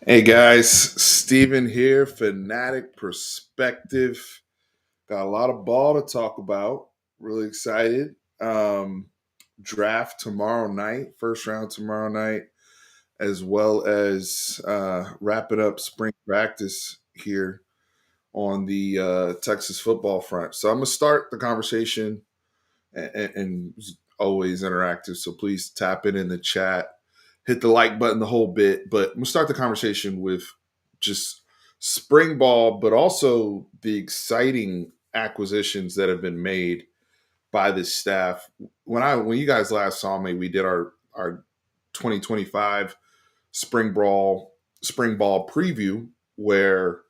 Hey guys, Steven here, Fanatic Perspective. Got a lot of ball to talk about. Really excited. Draft tomorrow night, first round tomorrow night, as well as wrapping up spring practice here on the Texas football front. So I'm going to start the conversation and always interactive. So please tap it in the chat, hit the like button, the whole bit. But we'll start the conversation with just spring ball, but also the exciting acquisitions that have been made by this staff. When you guys last saw me, we did our 2025 spring ball preview where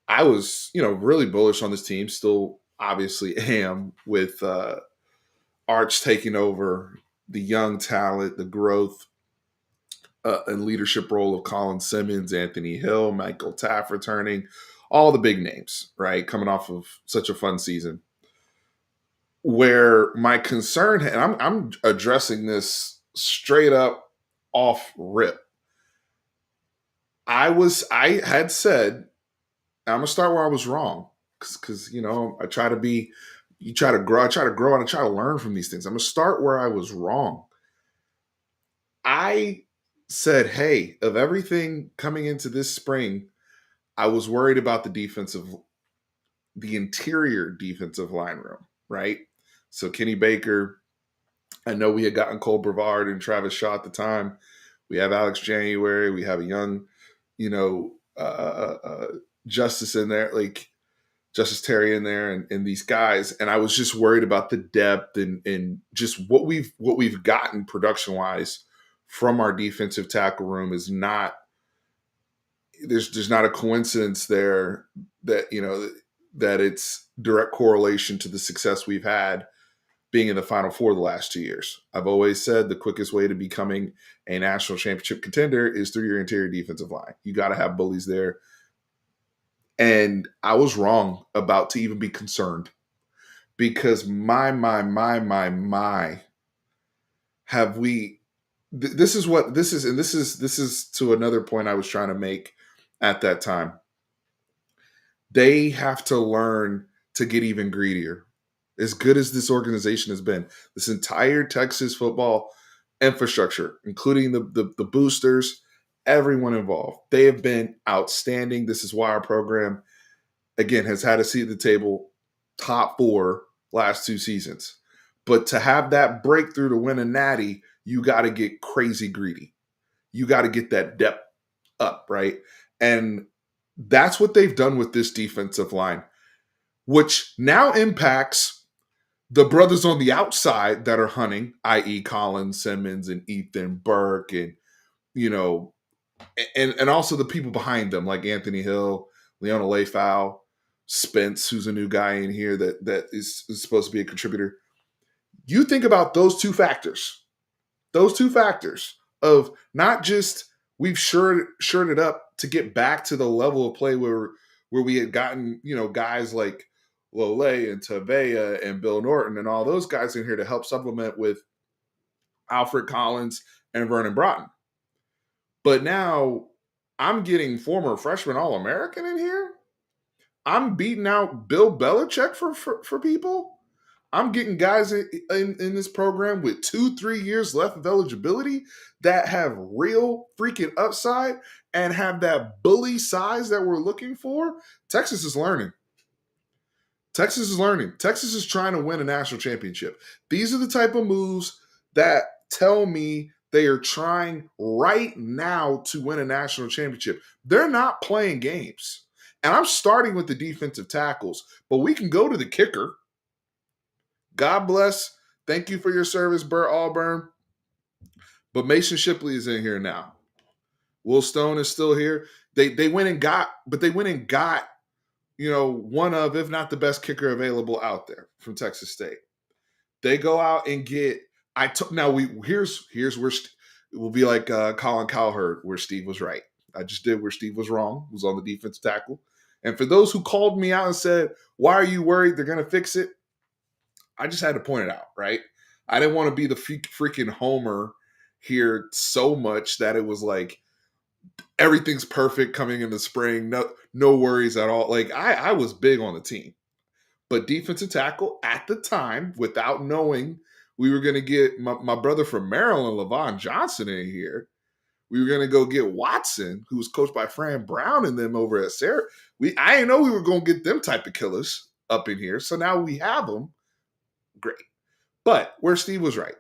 I was really bullish on this team. Still, obviously, am with Arch taking over the young talent, the growth and leadership role of Colin Simmons, Anthony Hill, Michael Taft returning, all the big names, right? Coming off of such a fun season. Where my concern, and I'm addressing this straight up off rip. I had said, I'm gonna start where I was wrong. Cause I try to be you try to grow, I try to grow and I try to learn from these things. I'm gonna start where I was wrong. I said, hey, of everything coming into this spring, I was worried about the interior defensive line room, right? So Kenny Baker, I know we had gotten Cole Brevard and Travis Shaw at the time. We have Alex January. We have a young, you know, Justice in there, like Justice Terry in there, and these guys. And I was just worried about the depth and just what we've gotten production wise from our defensive tackle room is not there's not a coincidence there that that it's direct correlation to the success we've had being in the Final Four the last 2 years. I've always said the quickest way to becoming a national championship contender is through your interior defensive line. You got to have bullies there. And I was wrong about to even be concerned because my, have we, this is what this is, and this is to another point I was trying to make at that time. They have to learn to get even greedier. As good as this organization has been, this entire Texas football infrastructure, including the boosters, everyone involved, they have been outstanding. This is why our program, again, has had a seat at the table, top four last 2 seasons. But to have that breakthrough to win a natty, you got to get crazy greedy. You got to get that depth up, right? And that's what they've done with this defensive line, which now impacts the brothers on the outside that are hunting, i.e., Colin Simmons and Ethan Burke, and you know, and also the people behind them like Anthony Hill, Leona Leifau, Spence, who's a new guy in here that is supposed to be a contributor. You think about those two factors of not just we've shirted up to get back to the level of play where we had gotten guys like Lole and Tavea and Bill Norton and all those guys in here to help supplement with Alfred Collins and Vernon Broughton. But now I'm getting former freshman All American in here. I'm beating out Bill Belichick for people. I'm getting guys in this program with 2-3 years left of eligibility that have real freaking upside and have that bully size that we're looking for. Texas is learning. Texas is learning. Texas is trying to win a national championship. These are the type of moves that tell me they are trying right now to win a national championship. They're not playing games. And I'm starting with the defensive tackles, but we can go to the kicker. God bless. Thank you for your service, Burt Auburn. But Mason Shipley is in here now. Will Stone is still here. They went and got, but they went and got, one of, if not the best kicker available out there from Texas State. They go out and get. Now here's where it will be like Colin Cowherd, where Steve was right. I just did where Steve was wrong. Was on the defensive tackle. And for those who called me out and said, "Why are you worried they're going to fix it?" I just had to point it out, right? I didn't want to be the freaking homer here so much that it was like, Everything's perfect coming in the spring. No worries at all. Like I was big on the team, but defensive tackle at the time, without knowing we were going to get my brother from Maryland, Levon Johnson, in here. We were going to go get Watson, who was coached by Fran Brown and them over at Sarah. I didn't know we were going to get them type of killers up in here. So now we have them. Great. But where Steve was right,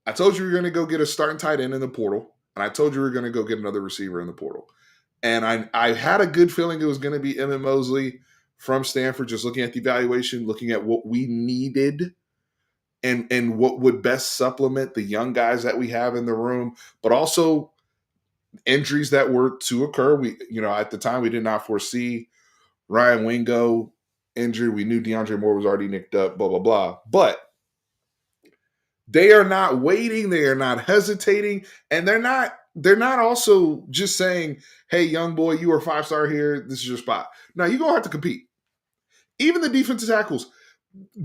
I told you we were going to go get a starting tight end in the portal, and I told you we were going to go get another receiver in the portal. And I had a good feeling it was going to be Emmett Mosley from Stanford, just looking at the evaluation, looking at what we needed and what would best supplement the young guys that we have in the room, but also injuries that were to occur. At the time we did not foresee Ryan Wingo injury. We knew DeAndre Moore was already nicked up, blah, blah, blah. But they are not waiting, they are not hesitating, and they're not also just saying, hey, young boy, you are a 5-star here, this is your spot. Now you're gonna have to compete. Even the defensive tackles,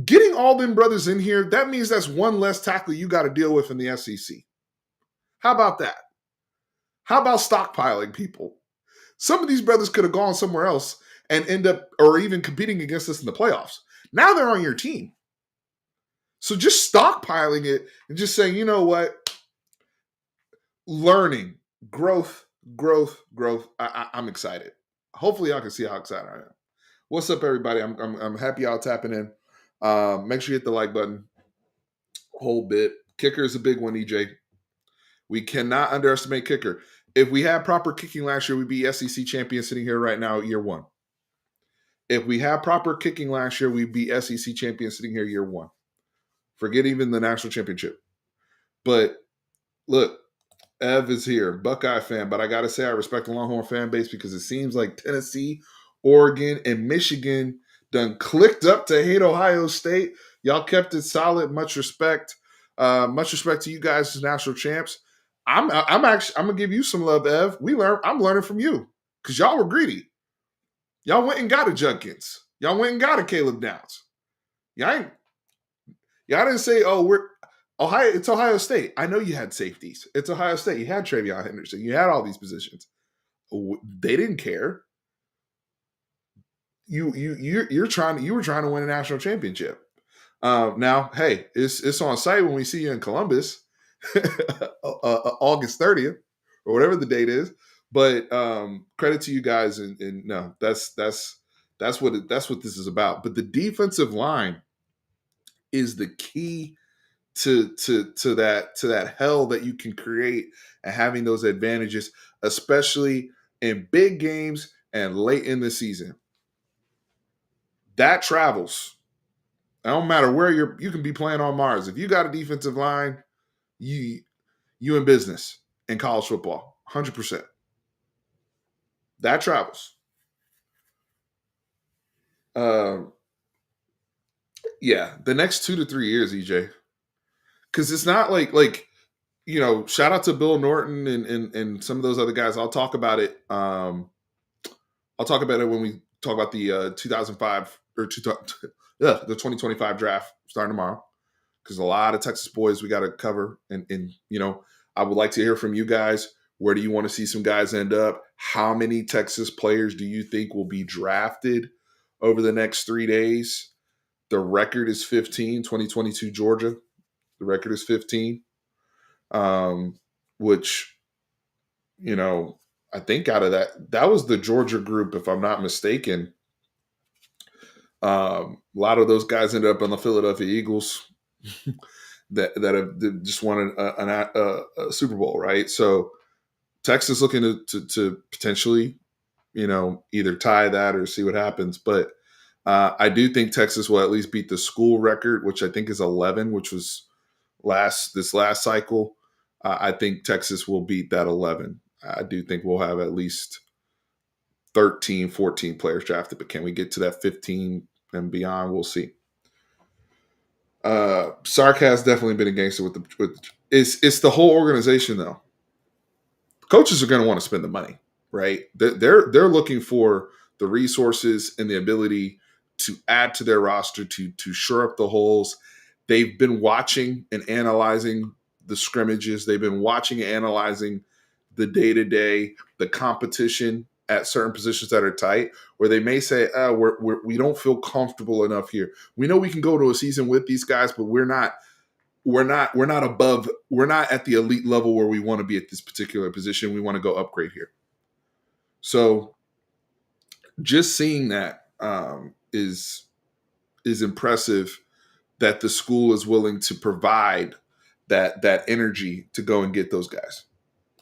getting all them brothers in here, that means that's one less tackle you got to deal with in the SEC. How about that? How about stockpiling people? Some of these brothers could have gone somewhere else and end up, or even competing against us in the playoffs. Now they're on your team. So just stockpiling it and just saying, you know what? Learning, growth, growth, growth. I'm excited. Hopefully, y'all can see how excited I am. What's up, everybody? I'm happy y'all tapping in. Make sure you hit the like button. Whole bit. Kicker is a big one, EJ. We cannot underestimate kicker. If we had proper kicking last year, we'd be SEC champions sitting here right now, year one. If we had proper kicking last year, we'd be SEC champions sitting here year one. Forget even the national championship. But look, Ev is here, Buckeye fan, but I got to say I respect the Longhorn fan base because it seems like Tennessee, Oregon, and Michigan done clicked up to hate Ohio State. Y'all kept it solid. Much respect. Much respect to you guys as national champs. I'm gonna give you some love, Ev. I'm learning from you because y'all were greedy. Y'all went and got a Judkins. Y'all went and got a Caleb Downs. Y'all didn't say, oh, we're Ohio. It's Ohio State. I know you had safeties. It's Ohio State. You had Travion Henderson. You had all these positions. They didn't care. You were trying to win a national championship. Now, hey, it's on site when we see you in Columbus, August 30th or whatever the date is. But credit to you guys, and no, that's what this is about. But the defensive line is the key to that hell that you can create and having those advantages, especially in big games and late in the season. That travels. It don't matter where you can be playing on Mars. If you got a defensive line, you in business in college football, 100%. That travels. Yeah, the next 2 to 3 years, EJ, because it's not like shout out to Bill Norton and some of those other guys. I'll talk about it. I'll talk about it when we talk about the 2005 or the 2025 draft starting tomorrow, because a lot of Texas boys we got to cover. And I would like to hear from you guys. Where do you want to see some guys end up? How many Texas players do you think will be drafted over the next 3 days? The record is 15, 2022 Georgia. The record is 15, which, I think out of that was the Georgia group, if I'm not mistaken. A lot of those guys ended up on the Philadelphia Eagles that have just won a Super Bowl, right? So Texas looking to potentially, either tie that or see what happens. But I do think Texas will at least beat the school record, which I think is 11, which was this last cycle. I think Texas will beat that 11. I do think we'll have at least 13, 14 players drafted, but can we get to that 15 and beyond? We'll see. Sark has definitely been a gangster with it's the whole organization though. Coaches are going to want to spend the money, right? They're looking for the resources and the ability to add to their roster to shore up the holes. They've been watching and analyzing the scrimmages. They've been watching and analyzing the day-to-day, the competition at certain positions that are tight, where they may say, oh, we don't feel comfortable enough here. We know we can go to a season with these guys, but we're not above, we're not at the elite level where we want to be at this particular position. We want to go upgrade here. So just seeing that is impressive, that the school is willing to provide that energy to go and get those guys.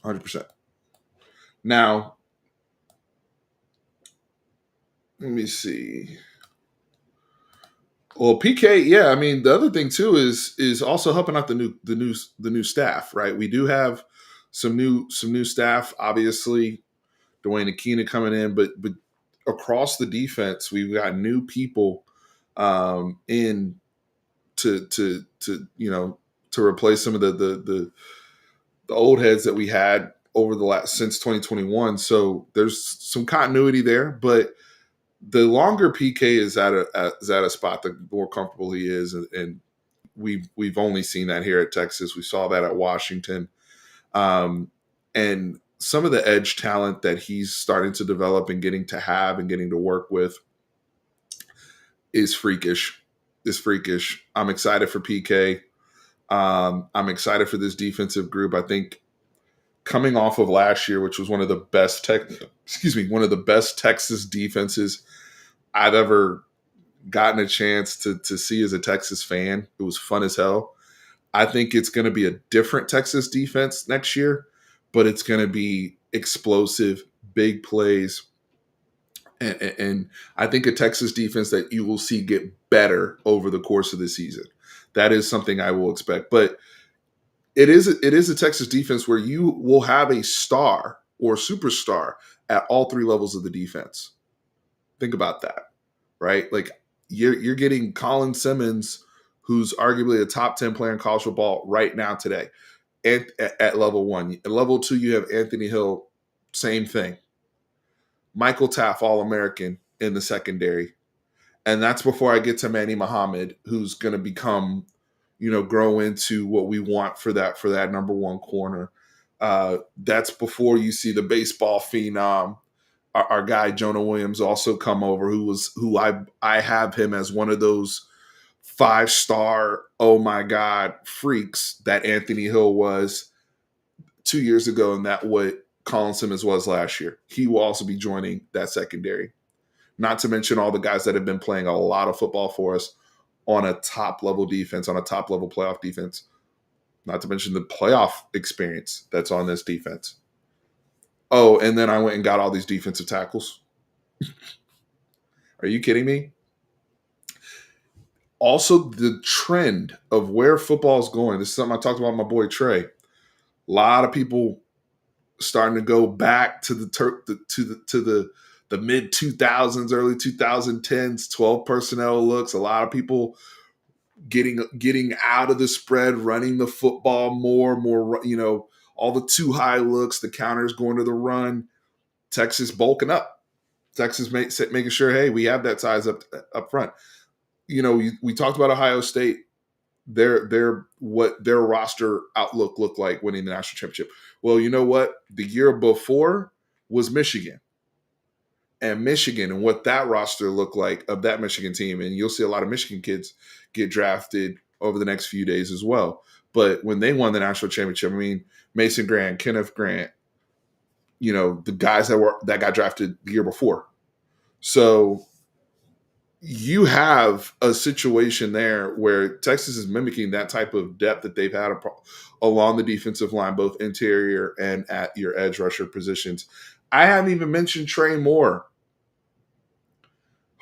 100%. Now, let me see. Well, PK, yeah. I mean, the other thing too is also helping out the new staff, right? We do have some new staff. Obviously, Dwayne Akina coming in, but across the defense, we've got new people in to to replace some of the old heads that we had over the last since 2021. So there's some continuity there, but the longer PK is at a spot, the more comfortable he is, and we've only seen that here at Texas. We saw that at Washington, and some of the edge talent that he's starting to develop and getting to have and getting to work with is freakish. Is freakish. I'm excited for PK. I'm excited for this defensive group. I think coming off of last year, which was one of the best Texas defenses I've ever gotten a chance to see as a Texas fan. It was fun as hell. I think it's going to be a different Texas defense next year, but it's going to be explosive, big plays, and I think a Texas defense that you will see get better over the course of the season. That is something I will expect, but it is a Texas defense where you will have a star or superstar at all three levels of the defense. Think about that, right? Like you're getting Colin Simmons, who's arguably a top 10 player in college football right now today, at level one. At level two, you have Anthony Hill, same thing. Michael Taff, All American in the secondary. And that's before I get to Manny Muhammad, who's going to become, grow into what we want for that number one corner. That's before you see the baseball phenom, our guy Jonah Williams, also come over, who I have him as one of those 5-star, oh my God, freaks that Anthony Hill was 2 years ago, and that what Colin Simmons was last year. He will also be joining that secondary. Not to mention all the guys that have been playing a lot of football for us on a top level defense, on a top level playoff defense. Not to mention the playoff experience that's on this defense. Oh, and then I went and got all these defensive tackles. Are you kidding me? Also, the trend of where football is going. This is something I talked about with my boy Trey. A lot of people starting to go back to the mid 2000s, early 2010s, 12 personnel looks. A lot of people getting out of the spread, running the football more, all the too high looks, the counters going to the run. Texas bulking up. Texas making sure, hey, we have that size up front. We talked about Ohio State. What their roster outlook looked like winning the national championship. Well, you know what? The year before was Michigan. And Michigan and what that roster looked like of that Michigan team. And you'll see a lot of Michigan kids get drafted over the next few days as well. But when they won the national championship, I mean, Mason Grant, Kenneth Grant, the guys that got drafted the year before. So you have a situation there where Texas is mimicking that type of depth that they've had along the defensive line, both interior and at your edge rusher positions. I haven't even mentioned Trey Moore,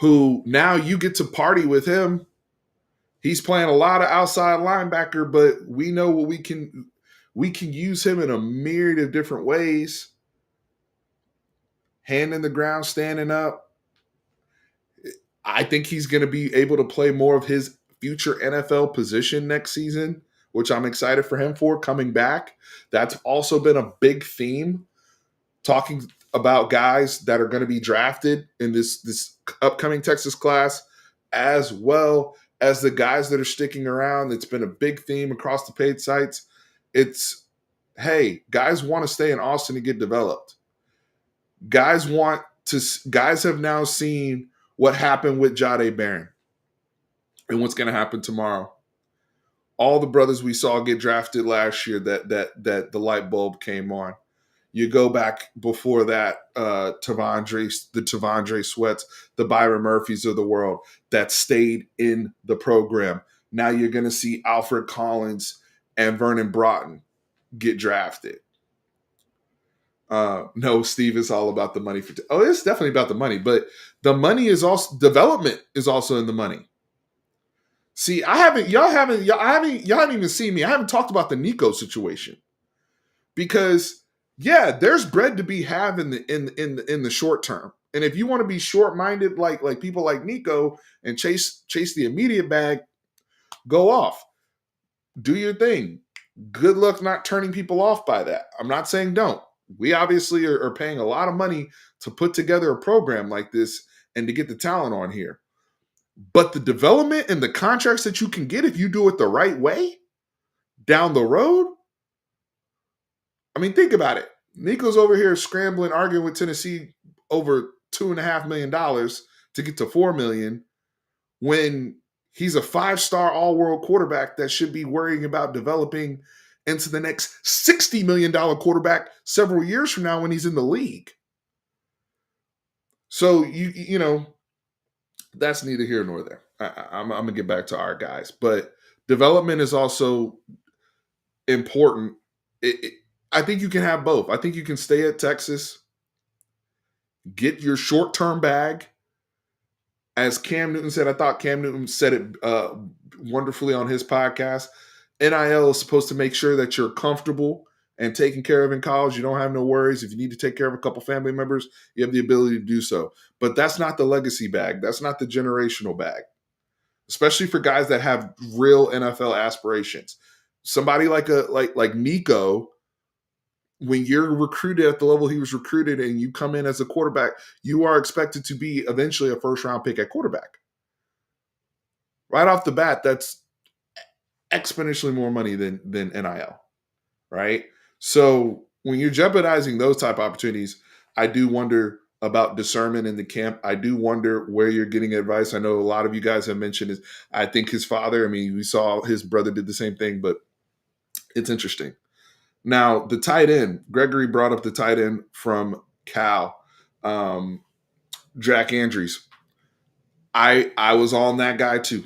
who now you get to party with him. He's playing a lot of outside linebacker, but we know what we can use him in a myriad of different ways. Hand in the ground, standing up. I think he's going to be able to play more of his future NFL position next season, which I'm excited for him for coming back. That's also been a big theme, talking about guys that are going to be drafted in this upcoming Texas class, as well as the guys that are sticking around. It's been a big theme across the paid sites. It's, hey, guys want to stay in Austin and get developed. Guys want to. Guys have now seen what happened with Jade Barron and what's going to happen tomorrow. All the brothers we saw get drafted last year that the light bulb came on. You go back before that, the Tavondre Sweats, the Byron Murphys of the world that stayed in the program. Now you're going to see Alfred Collins and Vernon Broughton get drafted. No, Steve, it's all about the money. It's definitely about the money, but the money is also development is also in the money. See, y'all haven't even seen me. I haven't talked about the Nico situation because yeah, there's bread to be had in the short term. And if you want to be short minded like people like Nico and chase the immediate bag, go off, do your thing. Good luck not turning people off by that. I'm not saying don't. We obviously are paying a lot of money to put together a program like this and to get the talent on here. But the development and the contracts that you can get if you do it the right way down the road, I mean, think about it. Nico's over here scrambling, arguing with Tennessee over $2.5 million to get to $4 million when he's a 5-star all-world quarterback that should be worrying about developing into the next $60 million quarterback several years from now when he's in the league. So you know that's neither here nor there. I'm gonna get back to our guys, but development is also important. I think you can have both. I think you can stay at Texas, get your short-term bag. As Cam Newton said, I thought Cam Newton said it wonderfully on his podcast. NIL is supposed to make sure that you're comfortable and taken care of in college. You don't have no worries. If you need to take care of a couple family members, you have the ability to do so. But that's not the legacy bag. That's not the generational bag, especially for guys that have real NFL aspirations. Somebody like Nico, when you're recruited at the level he was recruited and you come in as a quarterback, you are expected to be eventually a first-round pick at quarterback. Right off the bat, that's exponentially more money than NIL, right? So when you're jeopardizing those type of opportunities, I do wonder about discernment in the camp. I do wonder where you're getting advice. I know a lot of you guys have mentioned is I think his father. I mean, we saw his brother did the same thing, but it's interesting. Now, the tight end, Gregory brought up the tight end from Cal, Jack Andrews. I was on that guy too.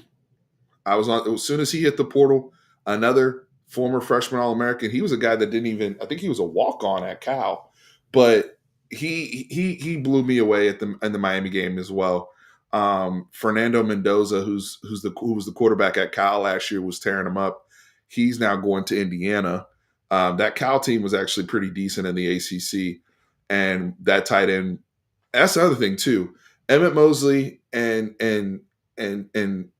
I was on as soon as he hit the portal. Another former freshman All-American. He was a guy that didn't even. I think he was a walk-on at Cal, but he blew me away in the Miami game as well. Fernando Mendoza, who was the quarterback at Cal last year, was tearing him up. He's now going to Indiana. That Cal team was actually pretty decent in the ACC, and that tight end. That's the other thing too. Emmett Mosley and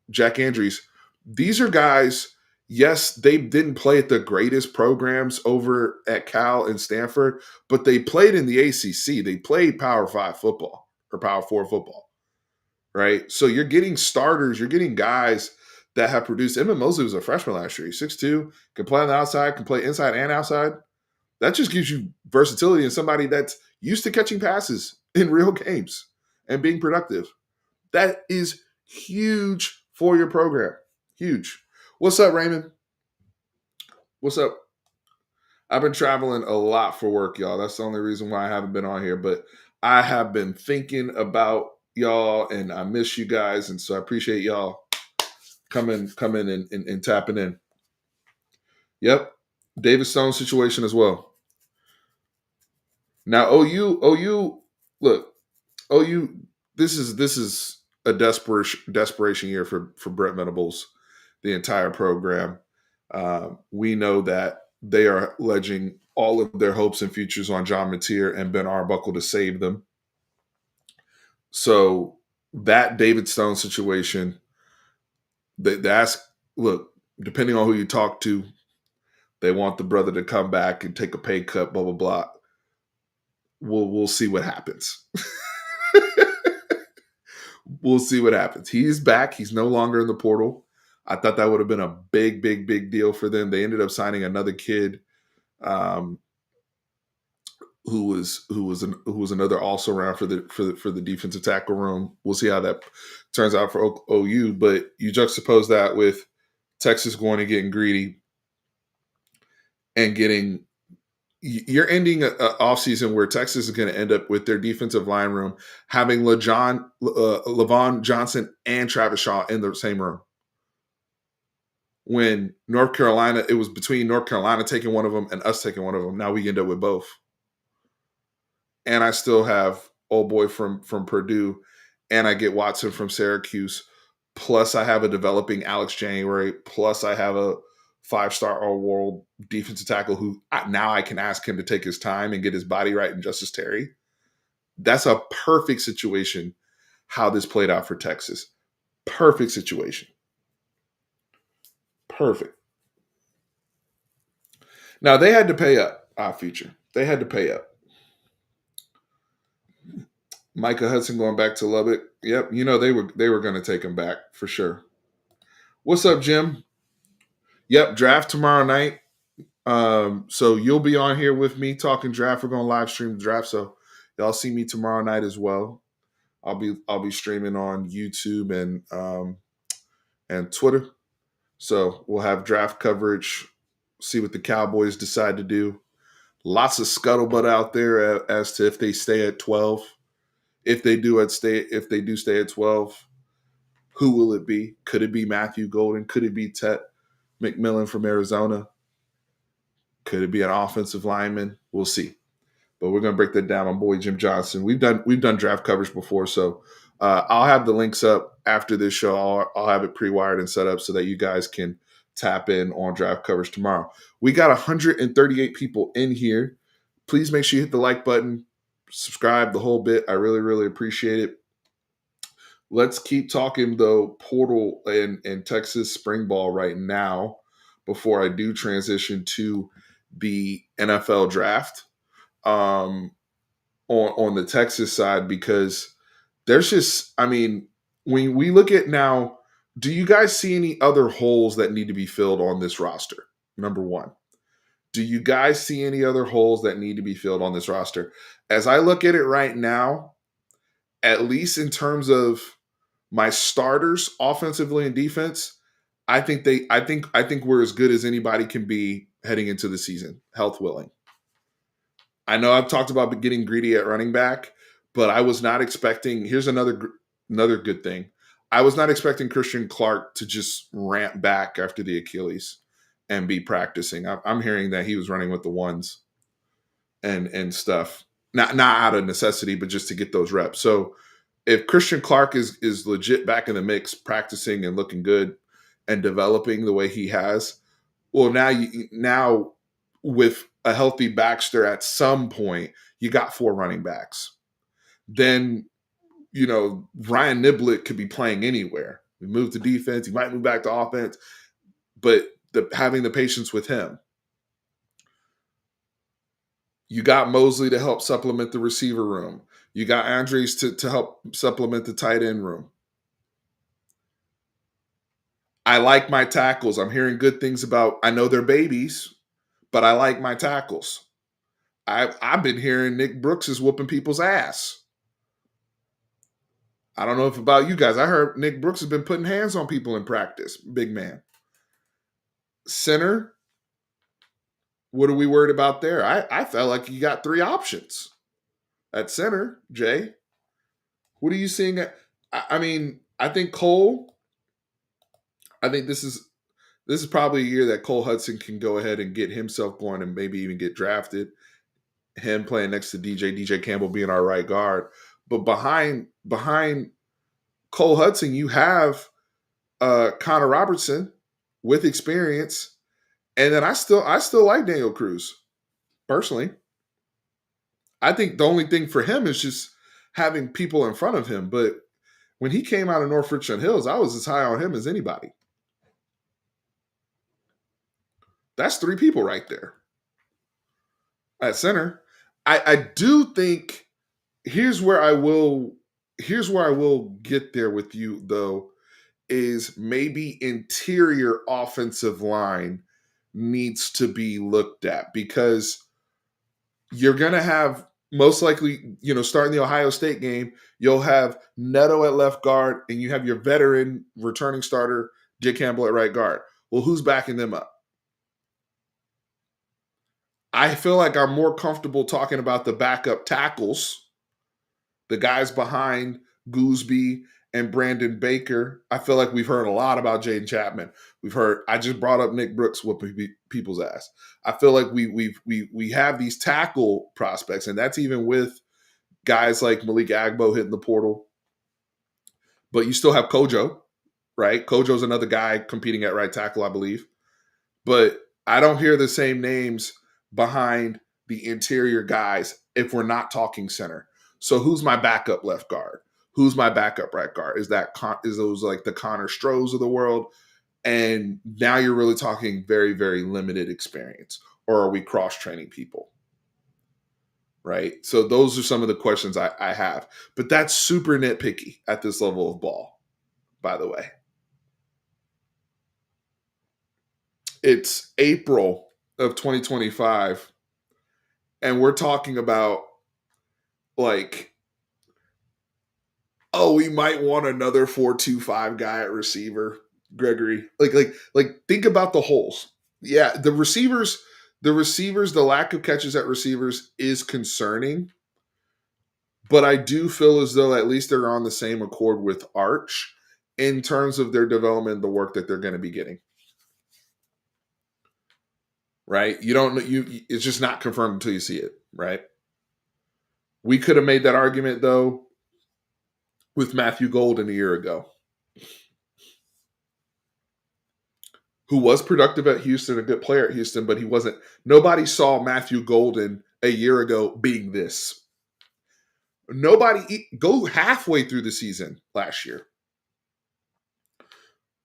Jack Andrews. These are guys. Yes, they didn't play at the greatest programs over at Cal and Stanford, but they played in the ACC. They played Power 5 football or Power 4 football, right? So you're getting starters. You're getting guys that have produced. Emmett Mosley was a freshman last year. He's 6'2", can play on the outside, can play inside and outside. That just gives you versatility and somebody that's used to catching passes in real games and being productive. That is huge for your program. Huge. What's up, Raymond? What's up? I've been traveling a lot for work, y'all. That's the only reason why I haven't been on here. But I have been thinking about y'all, and I miss you guys, and so I appreciate y'all coming and tapping in. Yep, David Stone situation as well. Now OU, look, OU. This is a desperation year for Brent Venables, the entire program. We know that they are ledging all of their hopes and futures on John Mateer and Ben Arbuckle to save them. So that David Stone situation, look, depending on who you talk to, they want the brother to come back and take a pay cut, blah, blah, blah. We'll see what happens. We'll see what happens. He's back. He's no longer in the portal. I thought that would have been a big, big, big deal for them. They ended up signing another kid um, who was another also around for the defensive tackle room. We'll see how that turns out for OU. But you juxtapose that with Texas going and getting greedy and getting you're ending a offseason where Texas is going to end up with their defensive line room having Lavon Johnson and Travis Shaw in the same room. When North Carolina, it was between North Carolina taking one of them and us taking one of them. Now we end up with both. And I still have old boy from Purdue, and I get Watson from Syracuse. Plus, I have a developing Alex January. Plus, I have a 5-star all world defensive tackle who now I can ask him to take his time and get his body right in Justice Terry. That's a perfect situation how this played out for Texas. Perfect situation. Perfect. Now they had to pay up, our future. They had to pay up. Micah Hudson going back to Lubbock. Yep, they were going to take him back for sure. What's up, Jim? Yep, draft tomorrow night. So you'll be on here with me talking draft. We're going to live stream the draft, so y'all see me tomorrow night as well. I'll be streaming on YouTube and Twitter. So we'll have draft coverage. See what the Cowboys decide to do. Lots of scuttlebutt out there as to if they stay at 12. If they do stay at 12, who will it be? Could it be Matthew Golden? Could it be Tet McMillan from Arizona? Could it be an offensive lineman? We'll see. But we're going to break that down. My boy Jim Johnson. We've done draft coverage before, so I'll have the links up after this show. I'll have it pre-wired and set up so that you guys can tap in on draft coverage tomorrow. We got 138 people in here. Please make sure you hit the like button, subscribe, the whole bit. I really, really appreciate it. Let's keep talking, though, portal and Texas spring ball right now before I do transition to the NFL draft on the Texas side, because there's just, I mean, when we look at now, do you guys see any other holes that need to be filled on this roster? Number one. Do you guys see any other holes that need to be filled on this roster? As I look at it right now, at least in terms of my starters offensively and defense, I think we're as good as anybody can be heading into the season, health willing. I know I've talked about getting greedy at running back, but I was not expecting. Here's another good thing. I was not expecting Christian Clark to just ramp back after the Achilles and be practicing. I'm hearing that he was running with the ones and stuff, not out of necessity, but just to get those reps. So if Christian Clark is legit back in the mix, practicing and looking good and developing the way he has, well, now with a healthy Baxter at some point, you got 4 running backs. Then, Ryan Niblett could be playing anywhere. We move to defense. He might move back to offense, but having the patience with him. You got Mosley to help supplement the receiver room. You got Andres to help supplement the tight end room. I like my tackles. I'm hearing good things about, I know they're babies, but I like my tackles. I've been hearing Nick Brooks is whooping people's ass. I don't know if about you guys. I heard Nick Brooks has been putting hands on people in practice. Big man. Center, what are we worried about there? I felt like you got 3 options at center, Jay. What are you seeing? I mean, I think Cole, I think this is probably a year that Cole Hudson can go ahead and get himself going and maybe even get drafted. Him playing next to DJ Campbell being our right guard. But behind Cole Hudson, you have Connor Robertson with experience. And then I still like Daniel Cruz, personally. I think the only thing for him is just having people in front of him. But when he came out of North Richland Hills, I was as high on him as anybody. That's 3 people right there at center. I do think here's where I will get there with you, though, is maybe interior offensive line needs to be looked at because you're going to have most likely, starting the Ohio State game, you'll have Neto at left guard and you have your veteran returning starter, Jake Campbell at right guard. Well, who's backing them up? I feel like I'm more comfortable talking about the backup tackles, the guys behind Gooseby and Brandon Baker. I feel like we've heard a lot about Jaden Chapman. I just brought up Nick Brooks whooping people's ass. I feel like we have these tackle prospects, and that's even with guys like Malik Agbo hitting the portal. But you still have Kojo, right? Kojo's another guy competing at right tackle, I believe. But I don't hear the same names behind the interior guys if we're not talking center. So who's my backup left guard? Who's my backup right guard? Is those like the Connor Strohs of the world? And now you're really talking very, very limited experience. Or are we cross training people? Right. So those are some of the questions I have. But that's super nitpicky at this level of ball, by the way. It's April of 2025, and we're talking about like, oh, we might want another 4-2-5 guy at receiver, Gregory. Like think about the holes. Yeah, the lack of catches at receivers is concerning, but I do feel as though at least they're on the same accord with Arch in terms of their development, the work that they're going to be getting. Right? You don't it's just not confirmed until you see it, right? We could have made that argument though with Matthew Golden a year ago, who was productive at Houston, a good player at Houston, but he wasn't. Nobody saw Matthew Golden a year ago being this. Nobody go halfway through the season last year.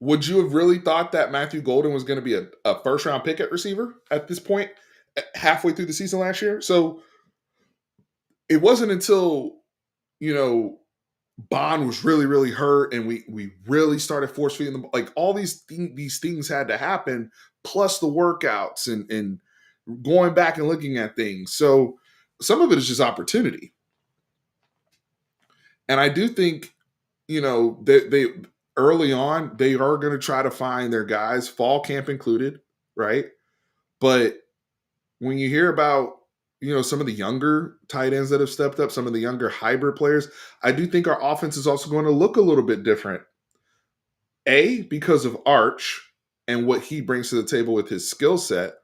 Would you have really thought that Matthew Golden was going to be a first round pick at receiver at this point, halfway through the season last year? So it wasn't until, Bond was really, really hurt, and we really started force feeding them. Like all these things had to happen, plus the workouts and going back and looking at things. So some of it is just opportunity, and I do think they early on they are going to try to find their guys, fall camp included, right? But when you hear about some of the younger tight ends that have stepped up, some of the younger hybrid players, I do think our offense is also going to look a little bit different. A, because of Arch and what he brings to the table with his skill set.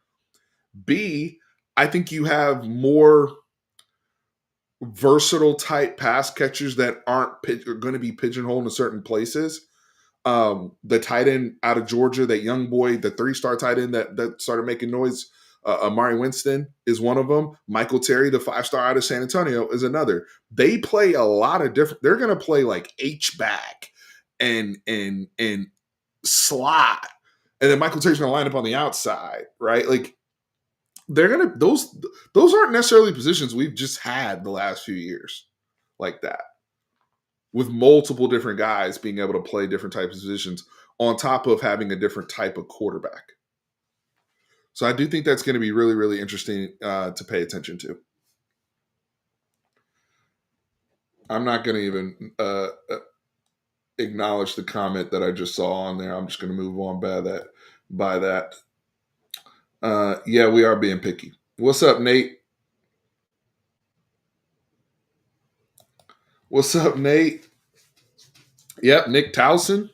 B, I think you have more versatile type pass catchers that are going to be pigeonholed in certain places. The tight end out of Georgia, that young boy, the 3-star tight end that started making noise, Amari Winston is one of them. Michael Terry, the 5-star out of San Antonio, is another. They play a lot of different. They're going to play like H-back and slot, and then Michael Terry's going to line up on the outside, right? Like they're going to those aren't necessarily positions we've just had the last few years like that, with multiple different guys being able to play different types of positions on top of having a different type of quarterback. So I do think that's going to be really, really interesting to pay attention to. I'm not going to even acknowledge the comment that I just saw on there. I'm just going to move on by that. Yeah, we are being picky. What's up, Nate? What's up, Nate? Yep, Nick Towson.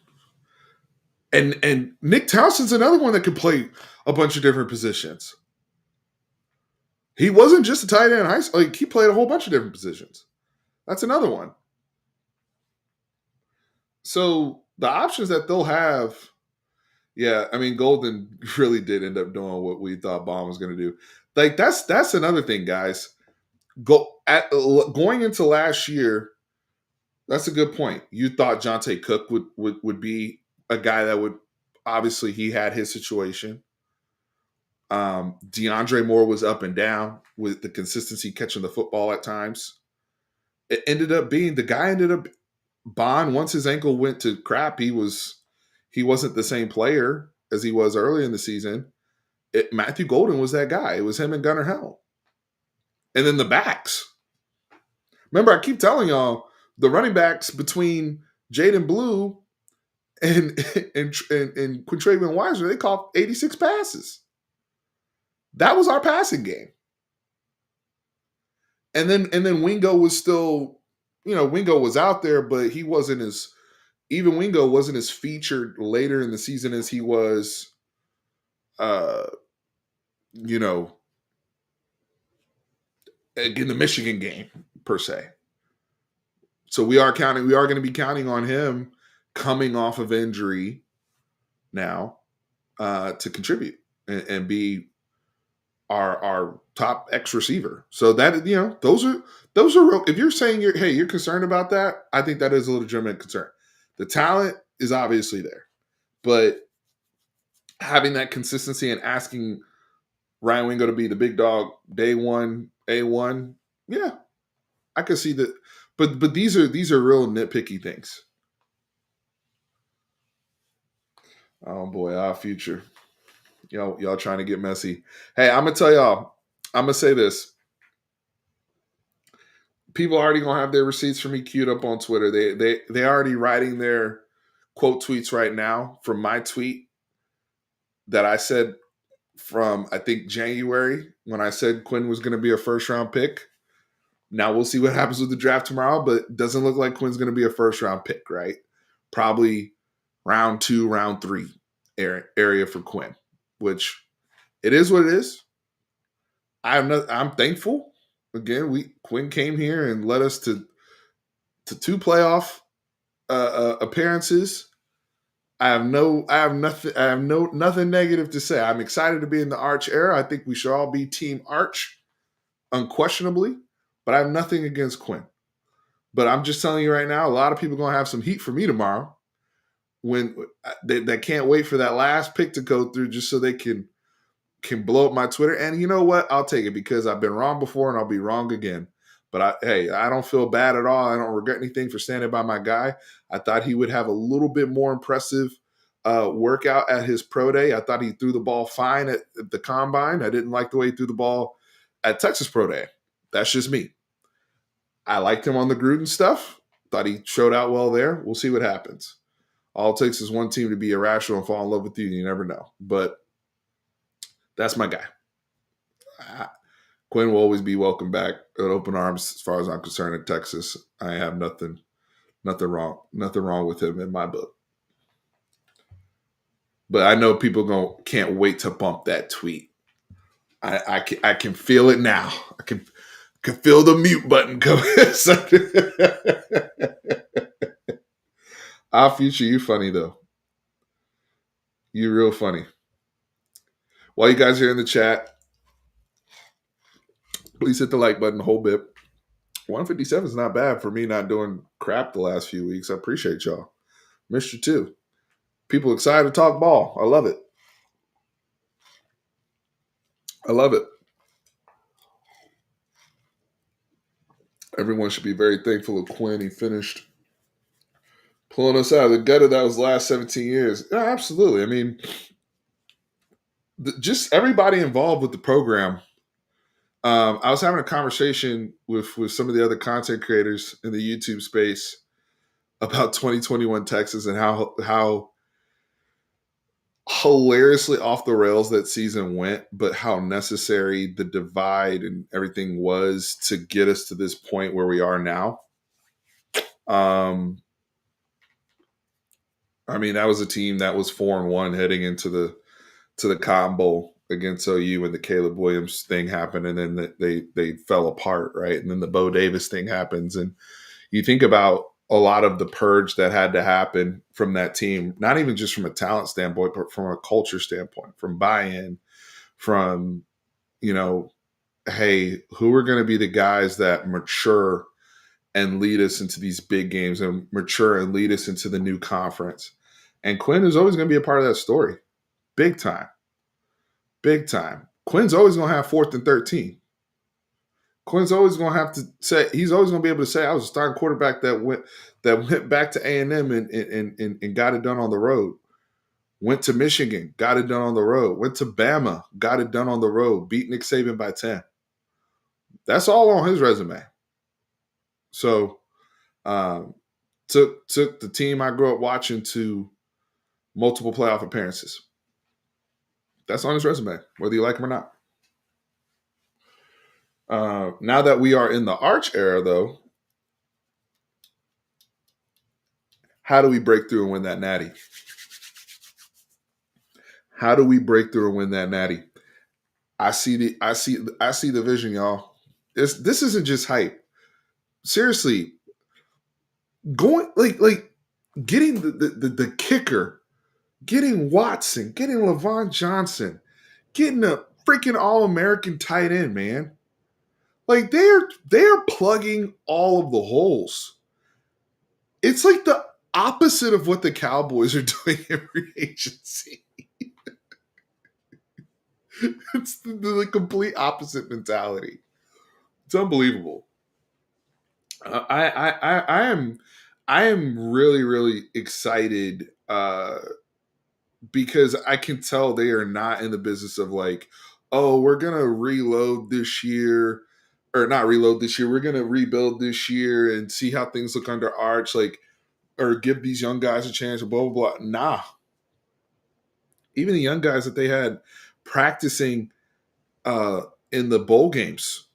And Nick Towson's another one that can play a bunch of different positions. He wasn't just a tight end in high school. Like, he played a whole bunch of different positions. That's another one. So the options that they'll have, yeah, I mean, Golden really did end up doing what we thought Baum was going to do. Like that's another thing, guys. Going into last year, that's a good point. You thought Jonte Cook would be a guy that would, obviously he had his situation. DeAndre Moore was up and down with the consistency catching the football at times. It ended up being the guy ended up Bond, once his ankle went to crap, he wasn't the same player as he was early in the season. Matthew Golden was that guy. It was him and Gunnar Helm. And then the backs. Remember, I keep telling y'all the running backs between Jaden Blue and and Quintravion Weiser, they caught 86 passes. That was our passing game. And then Wingo was still, Wingo was out there, but he wasn't as even Wingo wasn't as featured later in the season as he was uh you know in the Michigan game per se. So we are going to be counting on him coming off of injury now to contribute and be our top X receiver. So that those are real. If you're saying you're concerned about that, I think that is a legitimate concern. The talent is obviously there, but having that consistency and asking Ryan Wingo to be the big dog day one, A1, yeah, I can see that. But these are real nitpicky things. Oh boy, our future. Y'all trying to get messy. Hey, I'm gonna tell y'all. I'm gonna say this. People already gonna have their receipts for me queued up on Twitter. They already writing their quote tweets right now from my tweet that I said from I think January when I said Quinn was gonna be a first round pick. Now we'll see what happens with the draft tomorrow, but it doesn't look like Quinn's gonna be a first round pick, right? Probably round 2, round 3 area for Quinn, which it is what it is. I'm thankful. Again, Quinn came here and led us to 2 playoff appearances. I have nothing negative to say. I'm excited to be in the Arch era. I think we should all be Team Arch, unquestionably. But I have nothing against Quinn. But I'm just telling you right now, a lot of people are gonna have some heat for me tomorrow when they can't wait for that last pick to go through just so they can blow up my Twitter. And you know what? I'll take it because I've been wrong before and I'll be wrong again. But I don't feel bad at all. I don't regret anything for standing by my guy. I thought he would have a little bit more impressive workout at his pro day. I thought he threw the ball fine at the combine. I didn't like the way he threw the ball at Texas pro day. That's just me. I liked him on the Gruden stuff. Thought he showed out well there. We'll see what happens. All it takes is one team to be irrational and fall in love with you. You never know. But that's my guy. Quinn will always be welcome back with open arms as far as I'm concerned in Texas. I have nothing wrong with him in my book. But I know people can't wait to bump that tweet. I can feel it now. I can feel the mute button coming. Our future, you funny though. You real funny. While you guys are in the chat, please hit the like button a whole bit. 157 is not bad for me not doing crap the last few weeks. I appreciate y'all. Missed you too. People excited to talk ball. I love it. I love it. Everyone should be very thankful of Quinn. He finished pulling us out of the gutter that was the last 17 years. Yeah, absolutely. I mean, just everybody involved with the program. I was having a conversation with some of the other content creators in the YouTube space about 2021 Texas and how hilariously off the rails that season went, but how necessary the divide and everything was to get us to this point where we are now. I mean, that was a team that was 4-1 heading into the Cotton Bowl against OU when the Caleb Williams thing happened, and then they fell apart, right? And then the Bo Davis thing happens, and you think about a lot of the purge that had to happen from that team, not even just from a talent standpoint, but from a culture standpoint, from buy-in, from, hey, who are going to be the guys that mature and lead us into these big games and mature and lead us into the new conference. And Quinn is always going to be a part of that story. Big time. Big time. Quinn's always going to have 4th and 13. Quinn's always going to have to say, he's always going to be able to say, I was a starting quarterback that went back to A&M and got it done on the road. Went to Michigan, got it done on the road. Went to Bama, got it done on the road. Beat Nick Saban by 10. That's all on his resume. So um, took the team I grew up watching to multiple playoff appearances. That's on his resume, whether you like him or not. Now that we are in the Arch era, though, how do we break through and win that natty? How do we break through and win that natty? I see the vision, y'all. This isn't just hype. Seriously, going like getting the kicker, getting Watson, getting Levon Johnson, getting a freaking All American tight end, man. Like they're plugging all of the holes. It's like the opposite of what the Cowboys are doing in free agency. It's the complete opposite mentality. It's unbelievable. I am really really excited because I can tell they are not in the business of like, oh, we're gonna reload this year, or not reload this year. We're gonna rebuild this year and see how things look under Arch, like, or give these young guys a chance. Blah blah blah. Nah, even the young guys that they had practicing uh, in the bowl games,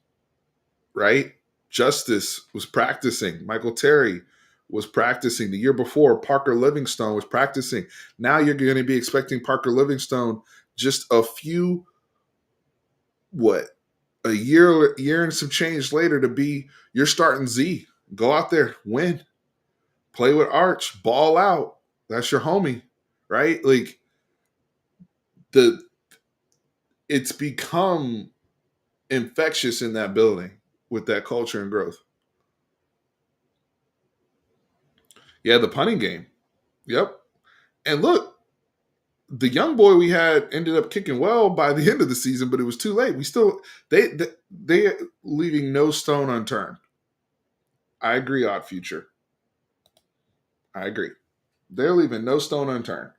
right? Justice was practicing. Michael Terry was practicing the year before. Parker Livingstone was practicing. Now you're going to be expecting Parker Livingstone just a few, what, a year and some change later to be your starting Z. Go out there, win, play with Arch, ball out. That's your homie, right? Like the it's become infectious in that building with that culture and growth. Yeah, the punting game. Yep. And look, the young boy we had ended up kicking well by the end of the season, but it was too late. We still they leaving no stone unturned. I agree, Odd Future. I agree. They're leaving no stone unturned.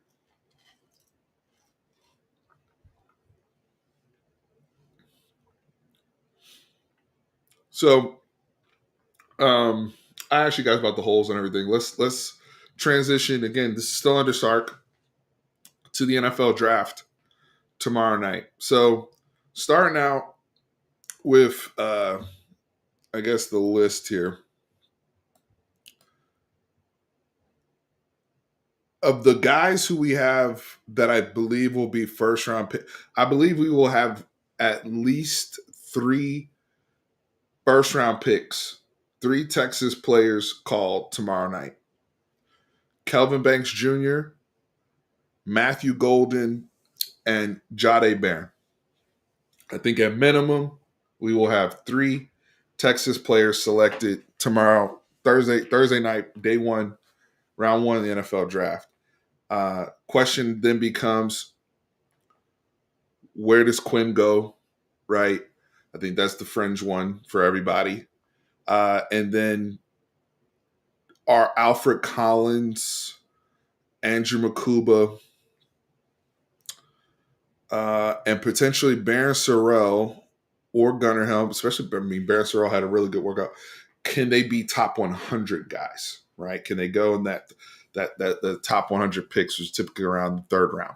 So, um, I asked you guys about the holes and everything. Let's transition again. This is still under Sark to the NFL draft tomorrow night. So, starting out with I guess the list here of the guys who we have that I believe will be first round pick. I believe we will have at least three first round picks, three Texas players called tomorrow night. Kelvin Banks Jr., Matthew Golden, and Jade Barron. I think at minimum, we will have three Texas players selected tomorrow, Thursday night, day one, round one of the NFL draft. Question then becomes, where does Quinn go? Right? I think that's the fringe one for everybody. And then are Alfred Collins, Andrew Makuba, and potentially Baron Sorrell or Gunnar Helm, especially, I mean, Baron Sorrell had a really good workout. Can they be top 100 guys? Right? Can they go in that the top 100 picks was typically around the third round?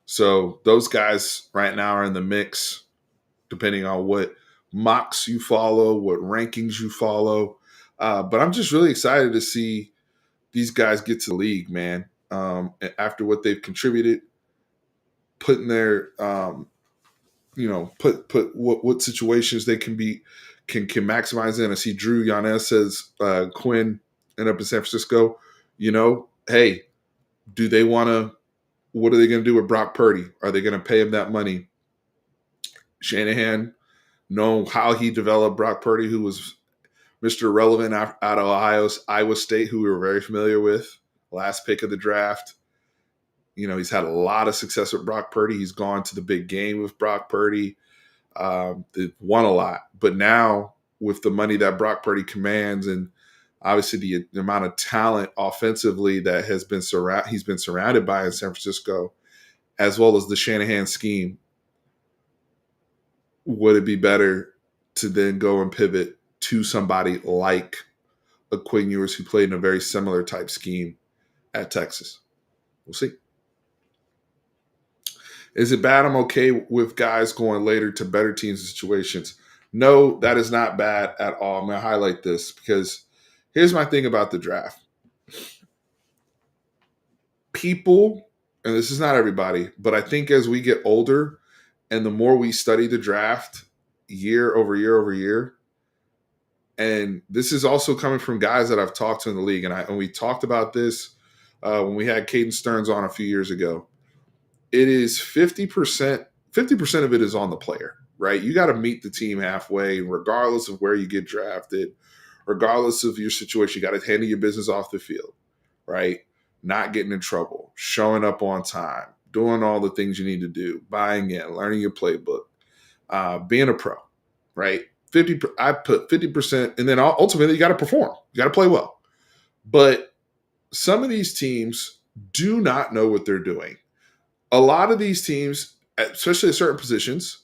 So those guys right now are in the mix, depending on what mocks you follow, what rankings you follow. But I'm just really excited to see these guys get to the league, man. After what they've contributed, putting their, put what situations they can be can maximize in. I see Drew Yanez says Quinn end up in San Francisco. Hey, do they want to? What are they going to do with Brock Purdy? Are they going to pay him that money? Shanahan know how he developed Brock Purdy, who was Mr. Relevant out of Iowa State, who we were very familiar with, last pick of the draft. He's had a lot of success with Brock Purdy. He's gone to the big game with Brock Purdy. They've won a lot. But now, with the money that Brock Purdy commands and Obviously, the amount of talent offensively that he's been surrounded by in San Francisco, as well as the Shanahan scheme. Would it be better to then go and pivot to somebody like a Quinn Ewers who played in a very similar type scheme at Texas? We'll see. Is it bad? I'm okay with guys going later to better teams and situations. No, that is not bad at all. I'm going to highlight this because here's my thing about the draft. People, and this is not everybody, but I think as we get older and the more we study the draft year over year over year, and this is also coming from guys that I've talked to in the league, and we talked about this when we had Caden Stearns on a few years ago. It is 50%. 50% of it is on the player, right? You got to meet the team halfway, regardless of where you get drafted, regardless of your situation. You got to handle your business off the field, right? Not getting in trouble, showing up on time, doing all the things you need to do, buying in, learning your playbook, being a pro, right? 50. I put 50%, and then ultimately you got to perform. You got to play well. But some of these teams do not know what they're doing. A lot of these teams, especially at certain positions,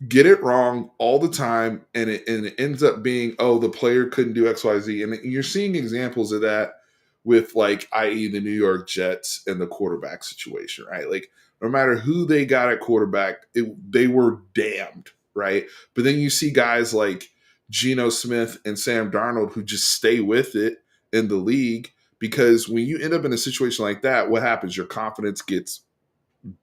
get it wrong all the time, and it ends up being, oh, the player couldn't do XYZ. And you're seeing examples of that with, like, i.e. the New York Jets and the quarterback situation, right? Like, no matter who they got at quarterback, they were damned, right? But then you see guys like Geno Smith and Sam Darnold who just stay with it in the league, because when you end up in a situation like that, what happens? Your confidence gets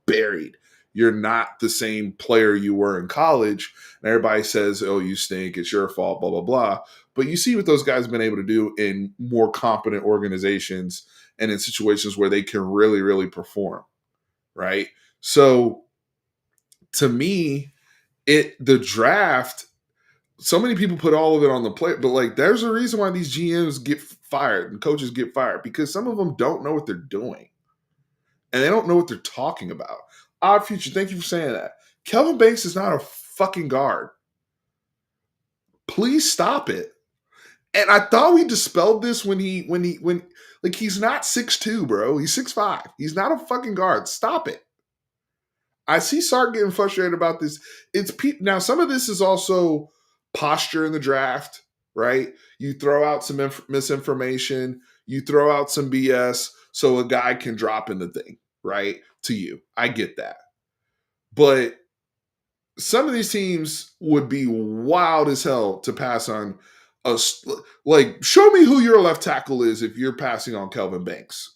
buried. You're not the same player you were in college. And everybody says, oh, you stink. It's your fault, blah, blah, blah. But you see what those guys have been able to do in more competent organizations and in situations where they can really, really perform, right? So to me, the draft, so many people put all of it on the plate, but like there's a reason why these GMs get fired and coaches get fired, because some of them don't know what they're doing. And they don't know what they're talking about. Odd Future, thank you for saying that. Kelvin Banks is not a fucking guard. Please stop it. And I thought we dispelled this when like he's not 6'2", bro. He's 6'5". He's not a fucking guard. Stop it. I see Sark getting frustrated about this. Now some of this is also posture in the draft, right? You throw out some misinformation, you throw out some BS so a guy can drop in the thing, right? To you. I get that. But some of these teams would be wild as hell to pass on like, show me who your left tackle is if you're passing on Kelvin Banks.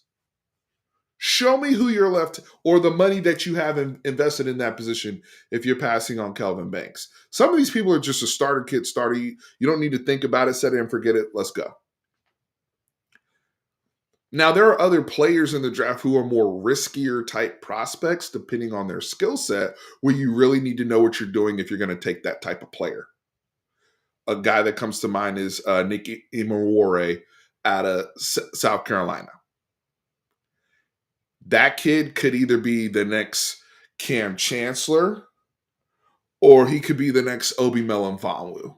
Show me who your left, or the money that you have invested in that position if you're passing on Kelvin Banks. Some of these people are just a starter kit starter. You don't need to think about it, set it and forget it. Let's go. Now, there are other players in the draft who are more riskier type prospects, depending on their skill set, where you really need to know what you're doing if you're going to take that type of player. A guy that comes to mind is Nick Imaware out of South Carolina. That kid could either be the next Cam Chancellor or he could be the next Obi Melanfonwu.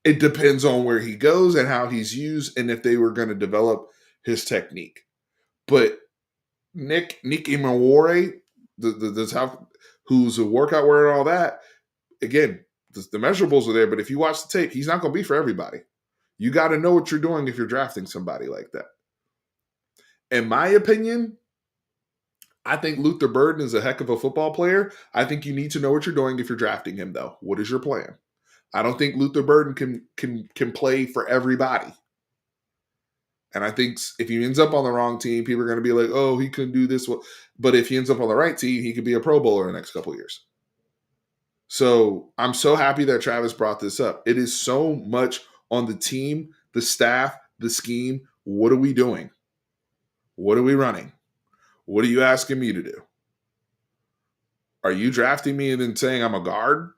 It depends on where he goes and how he's used and if they were going to develop his technique. But Nick Imaware, who's a workout warrior and all that, again, the measurables are there, but if you watch the tape, he's not going to be for everybody. You got to know what you're doing if you're drafting somebody like that. In my opinion, I think Luther Burden is a heck of a football player. I think you need to know what you're doing if you're drafting him, though. What is your plan? I don't think Luther Burden can play for everybody. And I think if he ends up on the wrong team, people are going to be like, oh, he couldn't do this. But if he ends up on the right team, he could be a Pro Bowler in the next couple of years. So I'm so happy that Travis brought this up. It is so much on the team, the staff, the scheme. What are we doing? What are we running? What are you asking me to do? Are you drafting me and then saying I'm a guard?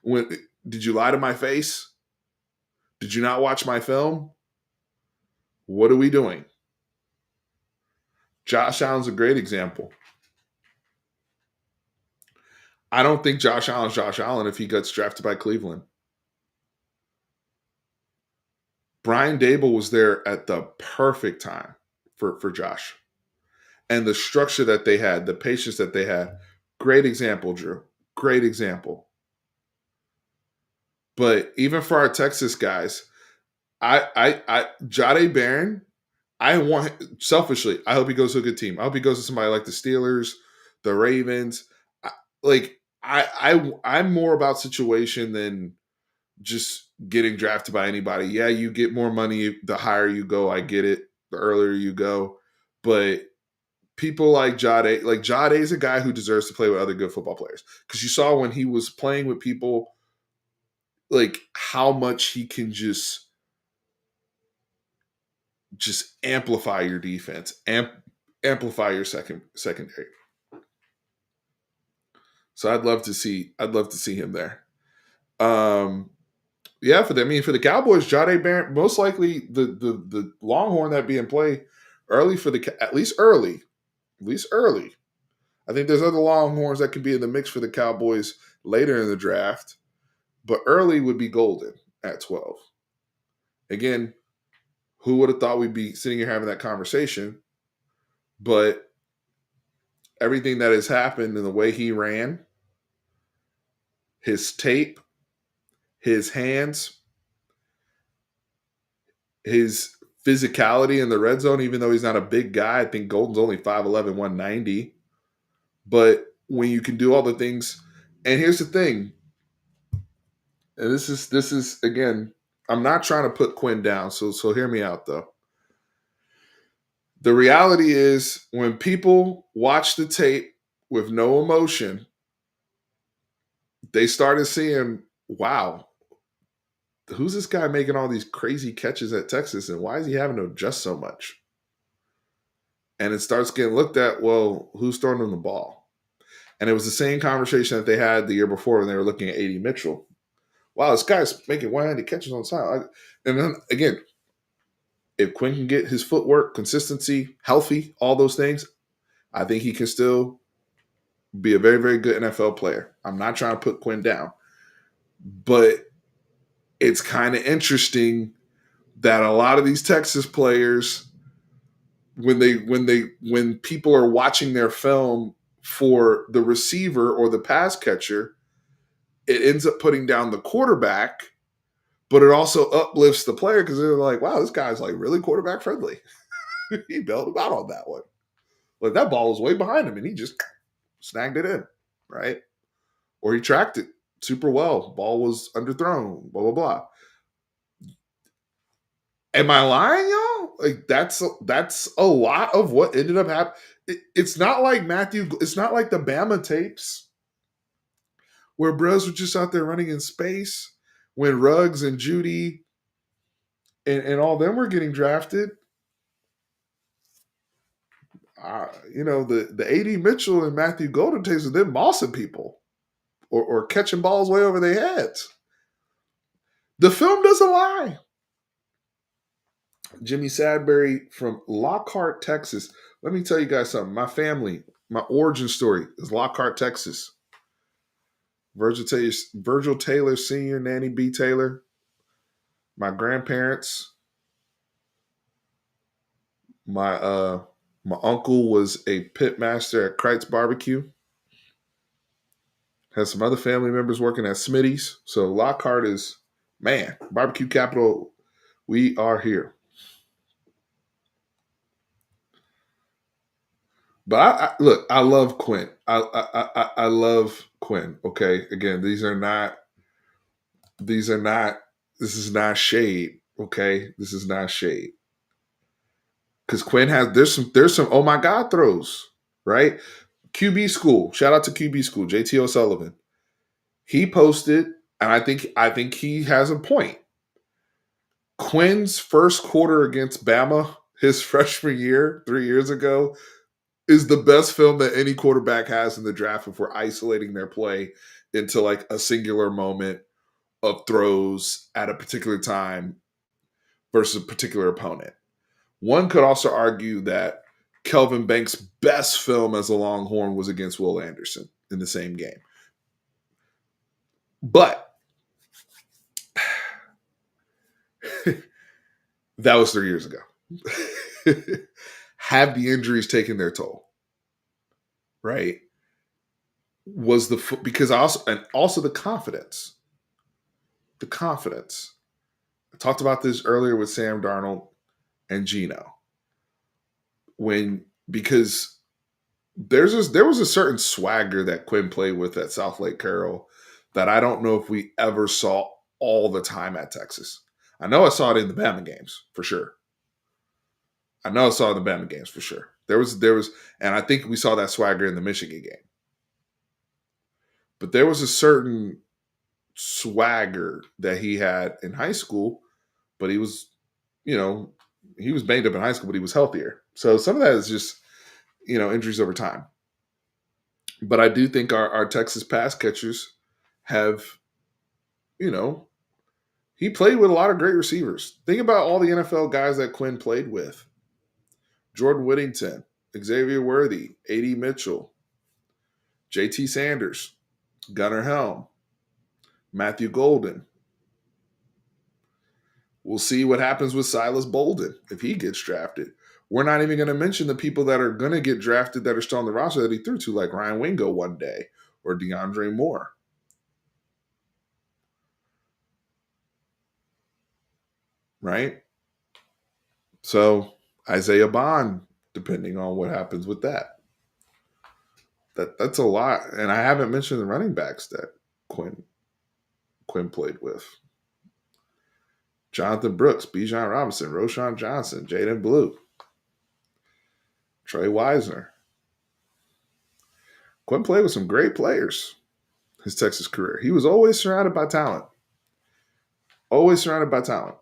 Did you lie to my face? Did you not watch my film? What are we doing? Josh Allen's a great example. I don't think Josh Allen's Josh Allen if he gets drafted by Cleveland. Brian Dable was there at the perfect time for Josh. And the structure that they had, the patience that they had. Great example, Drew. Great example. But even for our Texas guys, Jade Barron, I want selfishly. I hope he goes to a good team. I hope he goes to somebody like the Steelers, the Ravens. I, like I'm more about situation than just getting drafted by anybody. Yeah, you get more money the higher you go. I get it. The earlier you go, but people like Jade is a guy who deserves to play with other good football players because you saw when he was playing with people like how much he can just amplify your defense, amplify your secondary. So I'd love to see him there. Um, yeah, for the Cowboys, Jade Barrett, most likely the Longhorn that be in play early for the at least early. I think there's other Longhorns that could be in the mix for the Cowboys later in the draft, but early would be golden at 12. Again, who would have thought we'd be sitting here having that conversation? But everything that has happened and the way he ran, his tape, his hands, his physicality in the red zone, even though he's not a big guy, I think Golden's only 5'11, 190. But when you can do all the things, and here's the thing, and this is again, I'm not trying to put Quinn down, so hear me out though. The reality is when people watch the tape with no emotion, they started seeing, wow, who's this guy making all these crazy catches at Texas and why is he having to adjust so much? And it starts getting looked at, well, who's throwing him the ball? And it was the same conversation that they had the year before when they were looking at A.D. Mitchell. Wow, this guy's making one-handed catches on the side. And then again, if Quinn can get his footwork, consistency, healthy, all those things, I think he can still be a very, very good NFL player. I'm not trying to put Quinn down, but it's kind of interesting that a lot of these Texas players, when people are watching their film for the receiver or the pass catcher, it ends up putting down the quarterback, but it also uplifts the player because they're like, wow, this guy's like really quarterback friendly. He bailed him out on that one. Like that ball was way behind him and he just snagged it in, right? Or he tracked it super well. Ball was underthrown, blah, blah, blah. Am I lying, y'all? Like that's a lot of what ended up happening. It's not like it's not like the Bama tapes where bros were just out there running in space when Ruggs and Judy and all them were getting drafted. The A.D. Mitchell and Matthew Golden tapes of them mossing people or catching balls way over their heads. The film doesn't lie. Jimmy Sadbury from Lockhart, Texas. Let me tell you guys something. My family, my origin story is Lockhart, Texas. Virgil Taylor Sr., Nanny B. Taylor. My grandparents. My uncle was a pit master at Kreitz Barbecue. Has some other family members working at Smitty's. So Lockhart is, man, barbecue capital. We are here. But look, I love Quinn. I love Quinn. Okay, again, these are not. This is not shade. Okay, this is not shade. Because Quinn has there's some oh my god throws, right? QB school. Shout out to QB school. JT O'Sullivan. He posted, and I think he has a point. Quinn's first quarter against Bama, his freshman year, 3 years ago, is the best film that any quarterback has in the draft if we're isolating their play into like a singular moment of throws at a particular time versus a particular opponent. One could also argue that Kelvin Banks' best film as a Longhorn was against Will Anderson in the same game. But That was 3 years ago. Have the injuries taken their toll? Right? Was the because also and also the confidence. I talked about this earlier with Sam Darnold and Gino when because there was a certain swagger that Quinn played with at South Lake Carroll that I don't know if we ever saw all the time at Texas. I know I saw it in the Bama games for sure. I know I saw it in the Bama games for sure. There was, and I think we saw that swagger in the Michigan game. But there was a certain swagger that he had in high school, but he was, you know, he was banged up in high school, but he was healthier. So some of that is just, injuries over time. But I do think our Texas pass catchers have, you know, he played with a lot of great receivers. Think about all the NFL guys that Quinn played with: Jordan Whittington, Xavier Worthy, A.D. Mitchell, J.T. Sanders, Gunnar Helm, Matthew Golden. We'll see what happens with Silas Bolden if he gets drafted. We're not even going to mention the people that are going to get drafted that are still on the roster that he threw to, like Ryan Wingo one day or DeAndre Moore. Right? So Isaiah Bond, depending on what happens with that. That's a lot. And I haven't mentioned the running backs that Quinn played with. Jonathan Brooks, Bijan Robinson, Roshan Johnson, Jaden Blue, Trey Wisner. Quinn played with some great players his Texas career. He was always surrounded by talent. Always surrounded by talent.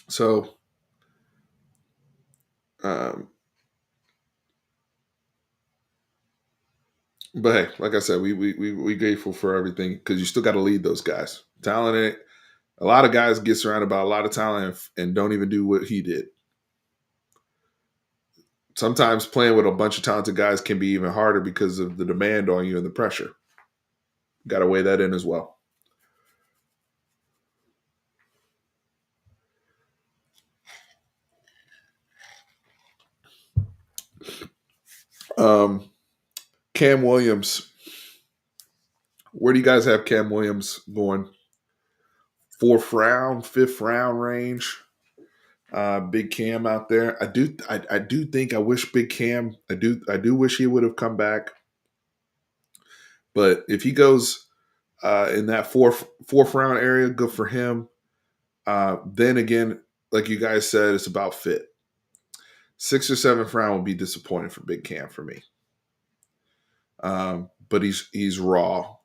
So, um, but hey, like I said, we grateful for everything because you still got to lead those guys. Talented. A lot of guys get surrounded by a lot of talent and don't even do what he did. Sometimes playing with a bunch of talented guys can be even harder because of the demand on you and the pressure. Got to weigh that in as well. Um, Cam Williams. Where do you guys have Cam Williams going? Fourth round, fifth round range. Big Cam out there. I do think I wish Big Cam. I do wish he would have come back. But if he goes in that fourth round area, good for him. Then again, like you guys said, it's about fit. Sixth or seventh round would be disappointing for Big Cam for me. But he's raw.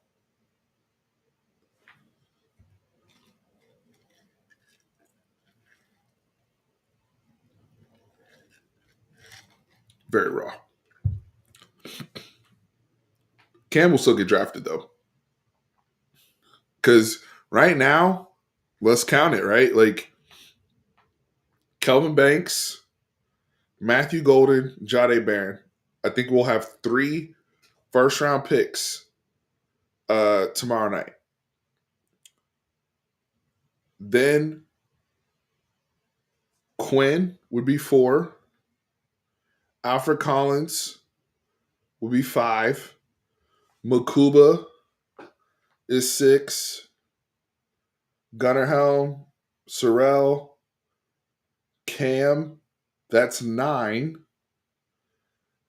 Very raw. Cam will still get drafted though. Because right now, let's count it, right? Like Kelvin Banks, Matthew Golden, Jade Barron. I think we'll have 3 first round picks tomorrow night. Then Quinn would be 4. Alfred Collins would be 5. Makuba is 6. Gunnar Helm, Sorrell, Cam, that's 9.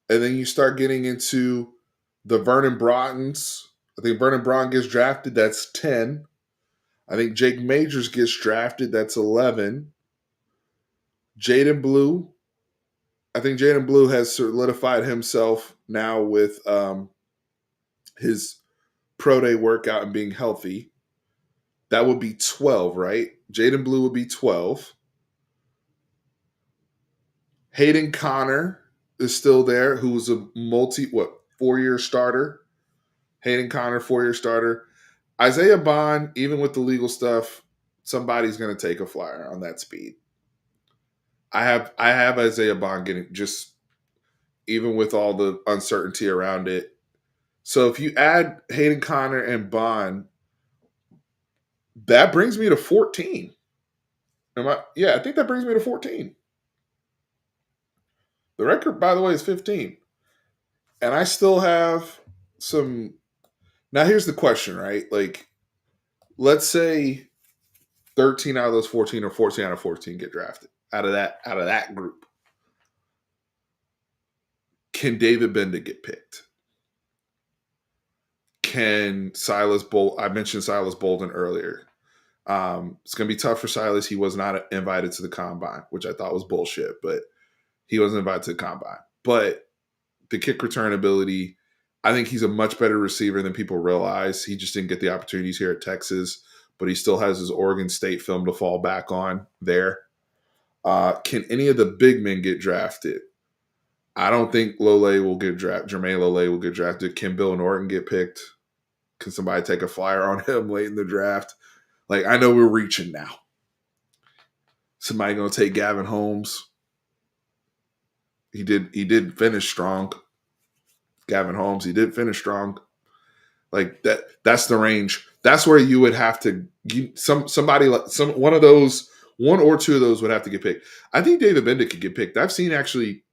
And then you start getting into the Vernon Broughtons. I think Vernon Broughton gets drafted, that's 10. I think Jake Majors gets drafted, that's 11. Jaden Blue, I think Jaden Blue has solidified himself now with his pro day workout and being healthy. That would be 12, right? Jaden Blue would be 12. Hayden Connor is still there, who was a 4-year starter. Hayden Connor, 4-year starter. Isaiah Bond, even with the legal stuff, somebody's going to take a flyer on that speed. I have Isaiah Bond getting just even with all the uncertainty around it. So if you add Hayden Connor and Bond, that brings me to 14. Am I? Yeah, I think that brings me to 14. The record, by the way, is 15, and I still have some. Now, here's the question, right? Like, let's say 13 out of those 14 or 14 out of 14 get drafted out of that group. Can David Benda get picked? Can Silas Bolt? I mentioned Silas Bolden earlier. It's going to be tough for Silas. He was not invited to the combine, which I thought was bullshit, but he wasn't invited to the combine. But the kick return ability, I think he's a much better receiver than people realize. He just didn't get the opportunities here at Texas, but he still has his Oregon State film to fall back on there. Can any of the big men get drafted? I don't think Lole will get drafted. Jermaine Lole will get drafted. Can Bill Norton get picked? Can somebody take a flyer on him late in the draft? Like, I know we're reaching now. Somebody gonna take Gavin Holmes. He did finish strong. Gavin Holmes, he did finish strong. Like that's the range. That's where you would have to somebody like one of those, one or two of those would have to get picked. I think David Benda could get picked. I've seen actually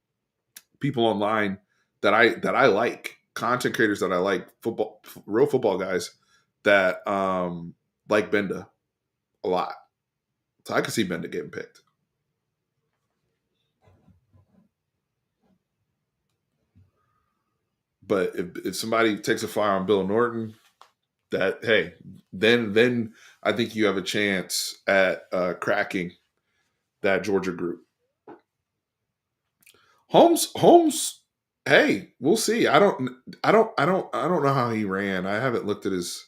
people online that I like, content creators that I like, football, real football guys that like Benda a lot. So I could see Benda getting picked. But if somebody takes a flyer on Bill Norton, that hey, then I think you have a chance at cracking that Georgia group. Holmes. Hey, we'll see. I don't know how he ran. I haven't looked at his.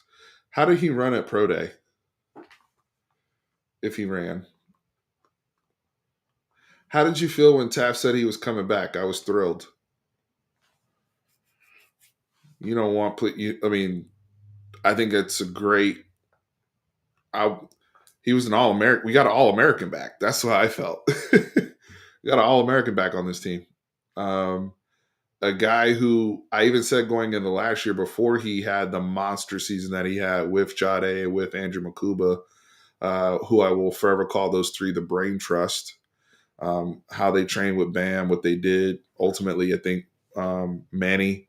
How did he run at pro day? If he ran, how did you feel when Taft said he was coming back? I was thrilled. You don't want. I mean, I think it's a great. I he was an All American. We got an All American back. That's what I felt. We got an All American back on this team. Um, a guy who I even said going into last year before he had the monster season that he had with Jade, with Andrew Makuba, who I will forever call those three the brain trust. How they trained with Bam, what they did. Ultimately, I think Manny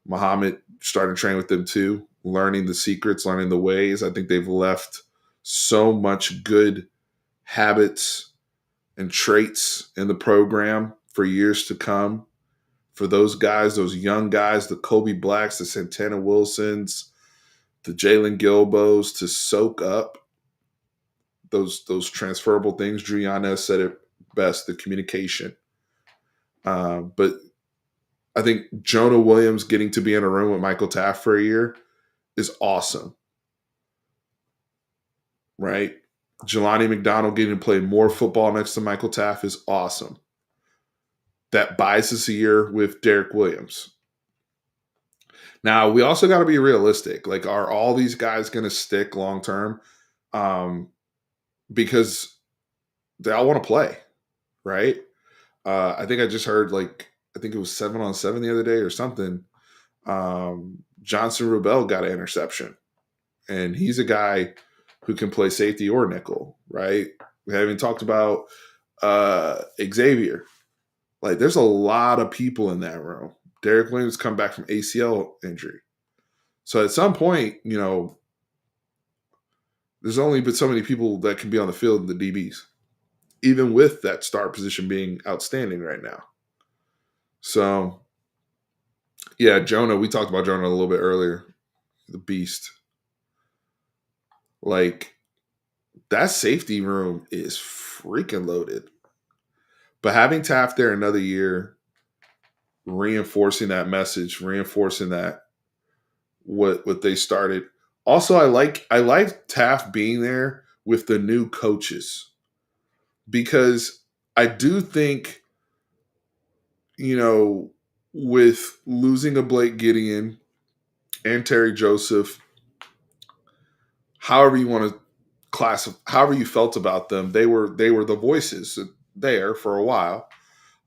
Muhammad started training with them too, learning the secrets, learning the ways. I think they've left so much good habits and traits in the program for years to come. For those guys, those young guys, the Kobe Blacks, the Santana Wilsons, the Jalen Gilbos, to soak up those transferable things. Juliana said it best: the communication. But I think Jonah Williams getting to be in a room with Michael Taft for a year is awesome, right? Jelani McDonald getting to play more football next to Michael Taft is awesome. That buys us a year with Derek Williams. Now, we also got to be realistic. Like, are all these guys going to stick long term? Um, because they all want to play, right? I think I just heard, like, I think it was 7-on-7 the other day or something. Johnson Rubel got an interception, and he's a guy who can play safety or nickel, right? We haven't talked about Xavier. Like, there's a lot of people in that room. Derek Williams come back from ACL injury. So at some point, there's only been so many people that can be on the field in the DBs, even with that star position being outstanding right now. So, yeah, Jonah, we talked about Jonah a little bit earlier, the beast. Like, that safety room is freaking loaded. But having Taft there another year, reinforcing that message, reinforcing that what they started. Also, I like Taft being there with the new coaches, because I do think, with losing a Blake Gideon and Terry Joseph, however you want to however you felt about them, they were the voices there for a while.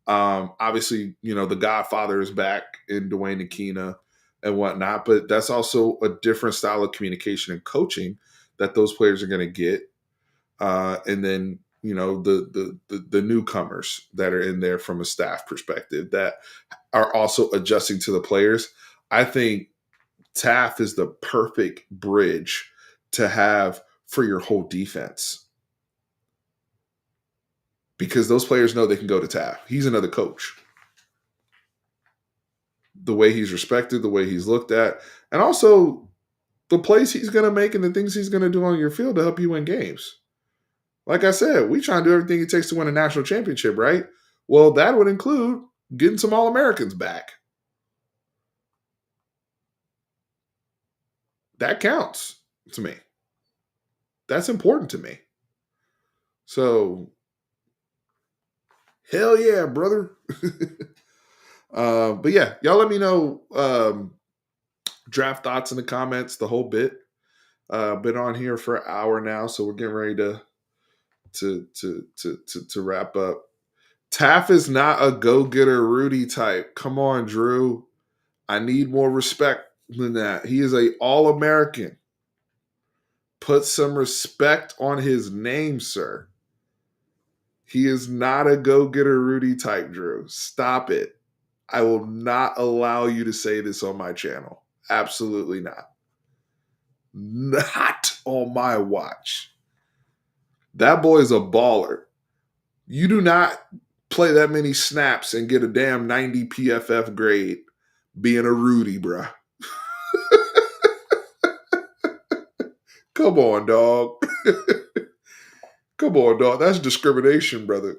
Obviously, the Godfather is back in Dwayne Aquina and whatnot, but that's also a different style of communication and coaching that those players are going to get. And then the newcomers that are in there from a staff perspective that are also adjusting to the players. I think Taft is the perfect bridge to have for your whole defense because those players know they can go to Taft. He's another coach. The way he's respected, the way he's looked at, and also the plays he's going to make and the things he's going to do on your field to help you win games. Like I said, we try and do everything it takes to win a national championship, right? Well, that would include getting some All-Americans back. That counts to me. That's important to me. So, hell yeah, brother. But yeah, y'all let me know draft thoughts in the comments, the whole bit. Been on here for an hour now, so we're getting ready to wrap up. Taff is not a go-getter Rudy type. Come on, Drew. I need more respect than that. He is a All-American. Put some respect on his name, sir. He is not a go-getter Rudy type, Drew. Stop it. I will not allow you to say this on my channel. Absolutely not. Not on my watch. That boy is a baller. You do not play that many snaps and get a damn 90 PFF grade being a Rudy, bruh. Come on, dog. Come on, dog. That's discrimination, brother.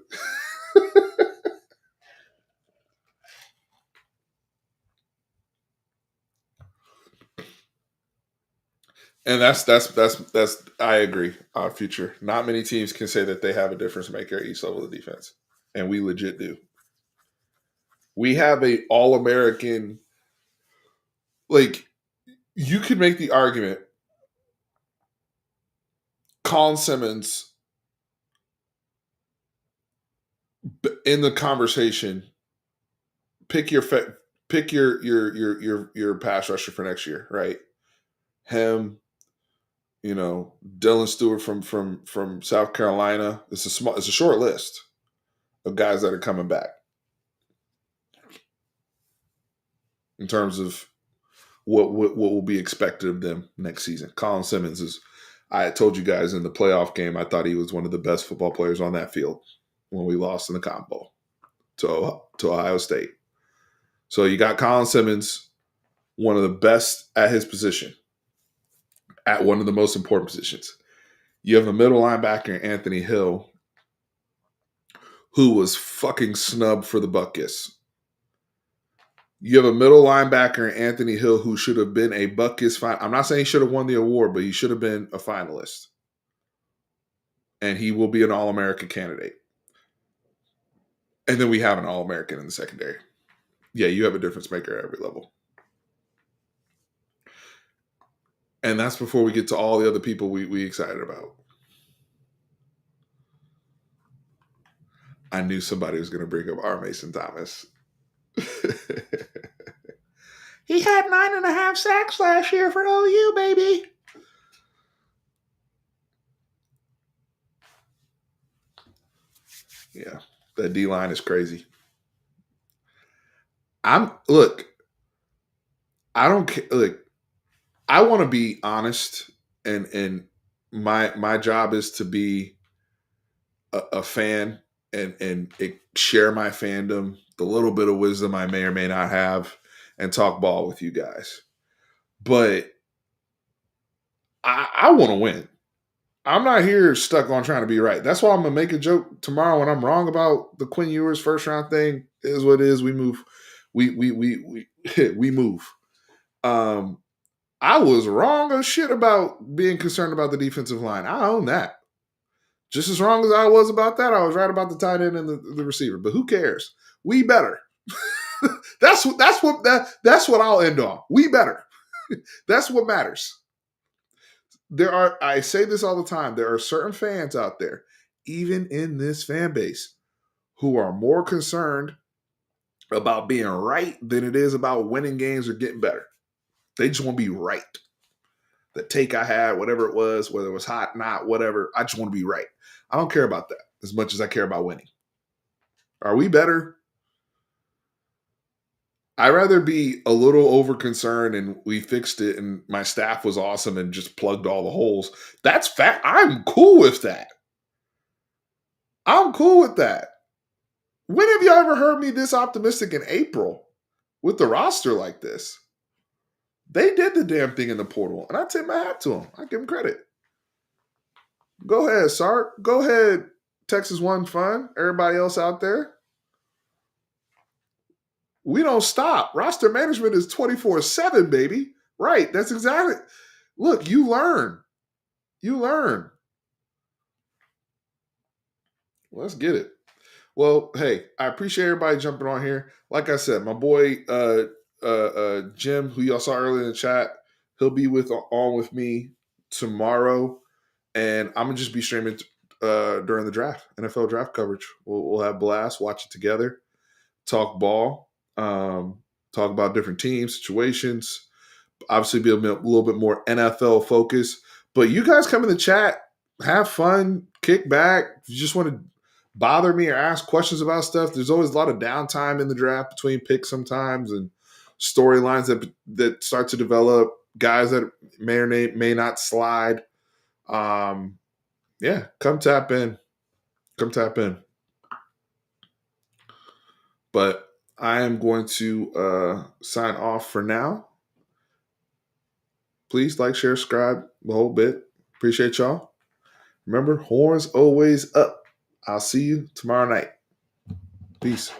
And that's I agree. Our future. Not many teams can say that they have a difference maker at each level of defense. And we legit do. We have a all-American, like, you could make the argument Colin Simmons in the conversation, pick your pass rusher for next year, right? Him, Dylan Stewart from South Carolina. It's a short list of guys that are coming back in terms of what will be expected of them next season. Colin Simmons is. I told you guys in the playoff game, I thought he was one of the best football players on that field when we lost in the Cotton Bowl to Ohio State. So you got Colin Simmons, one of the best at his position, at one of the most important positions. You have a middle linebacker, Anthony Hill, who was fucking snubbed for the Buckus. You have a middle linebacker, Anthony Hill, who should have been a Buckus I'm not saying he should have won the award, but he should have been a finalist. And he will be an All-American candidate. And then we have an All-American in the secondary. Yeah, you have a difference maker at every level. And that's before we get to all the other people we excited about. I knew somebody was going to bring up R. Mason Thomas. He had 9.5 sacks last year for OU, baby. Yeah, that D-line is crazy. I don't care. Look, I want to be honest, and my job is to be a fan and share my fandom, the little bit of wisdom I may or may not have, and talk ball with you guys. But I want to win. I'm not here stuck on trying to be right. That's why I'm gonna make a joke tomorrow when I'm wrong about the Quinn Ewers first round thing. It is what it is. We move. We move. I was wrong as shit about being concerned about the defensive line. I own that. Just as wrong as I was about that, I was right about the tight end and the receiver. But who cares? We better. that's what I'll end on. We better. That's what matters. I say this all the time, there are certain fans out there, even in this fan base, who are more concerned about being right than it is about winning games or getting better. They just want to be right. The take I had, whatever it was, whether it was hot, not, whatever, I just want to be right. I don't care about that. as much as I care about winning. Are we better? I'd rather be a little over concerned and we fixed it and my staff was awesome and just plugged all the holes. That's fat. I'm cool with that. I'm cool with that. When have y'all ever heard me this optimistic in April with the roster like this? They did the damn thing in the portal, and I tip my hat to them. I give them credit. Go ahead, Sark. Go ahead, Texas One Fun. Everybody else out there, we don't stop. Roster management is 24/7, baby. Right. That's exactly. Look, you learn. You learn. Let's get it. Well, hey, I appreciate everybody jumping on here. Like I said, my boy Jim, who y'all saw earlier in the chat, he'll be on with me tomorrow, and I'm gonna just be streaming during the draft, NFL draft coverage. We'll have blast, watch it together, talk ball, talk about different teams, situations. Obviously, be a little bit more NFL focused. But you guys come in the chat, have fun, kick back. If you just want to bother me or ask questions about stuff, there's always a lot of downtime in the draft between picks sometimes and storylines that start to develop, guys that may or may not slide. Yeah, come tap in. Come tap in. But I am going to sign off for now. Please like, share, subscribe the whole bit. Appreciate y'all. Remember, horns always up. I'll see you tomorrow night. Peace.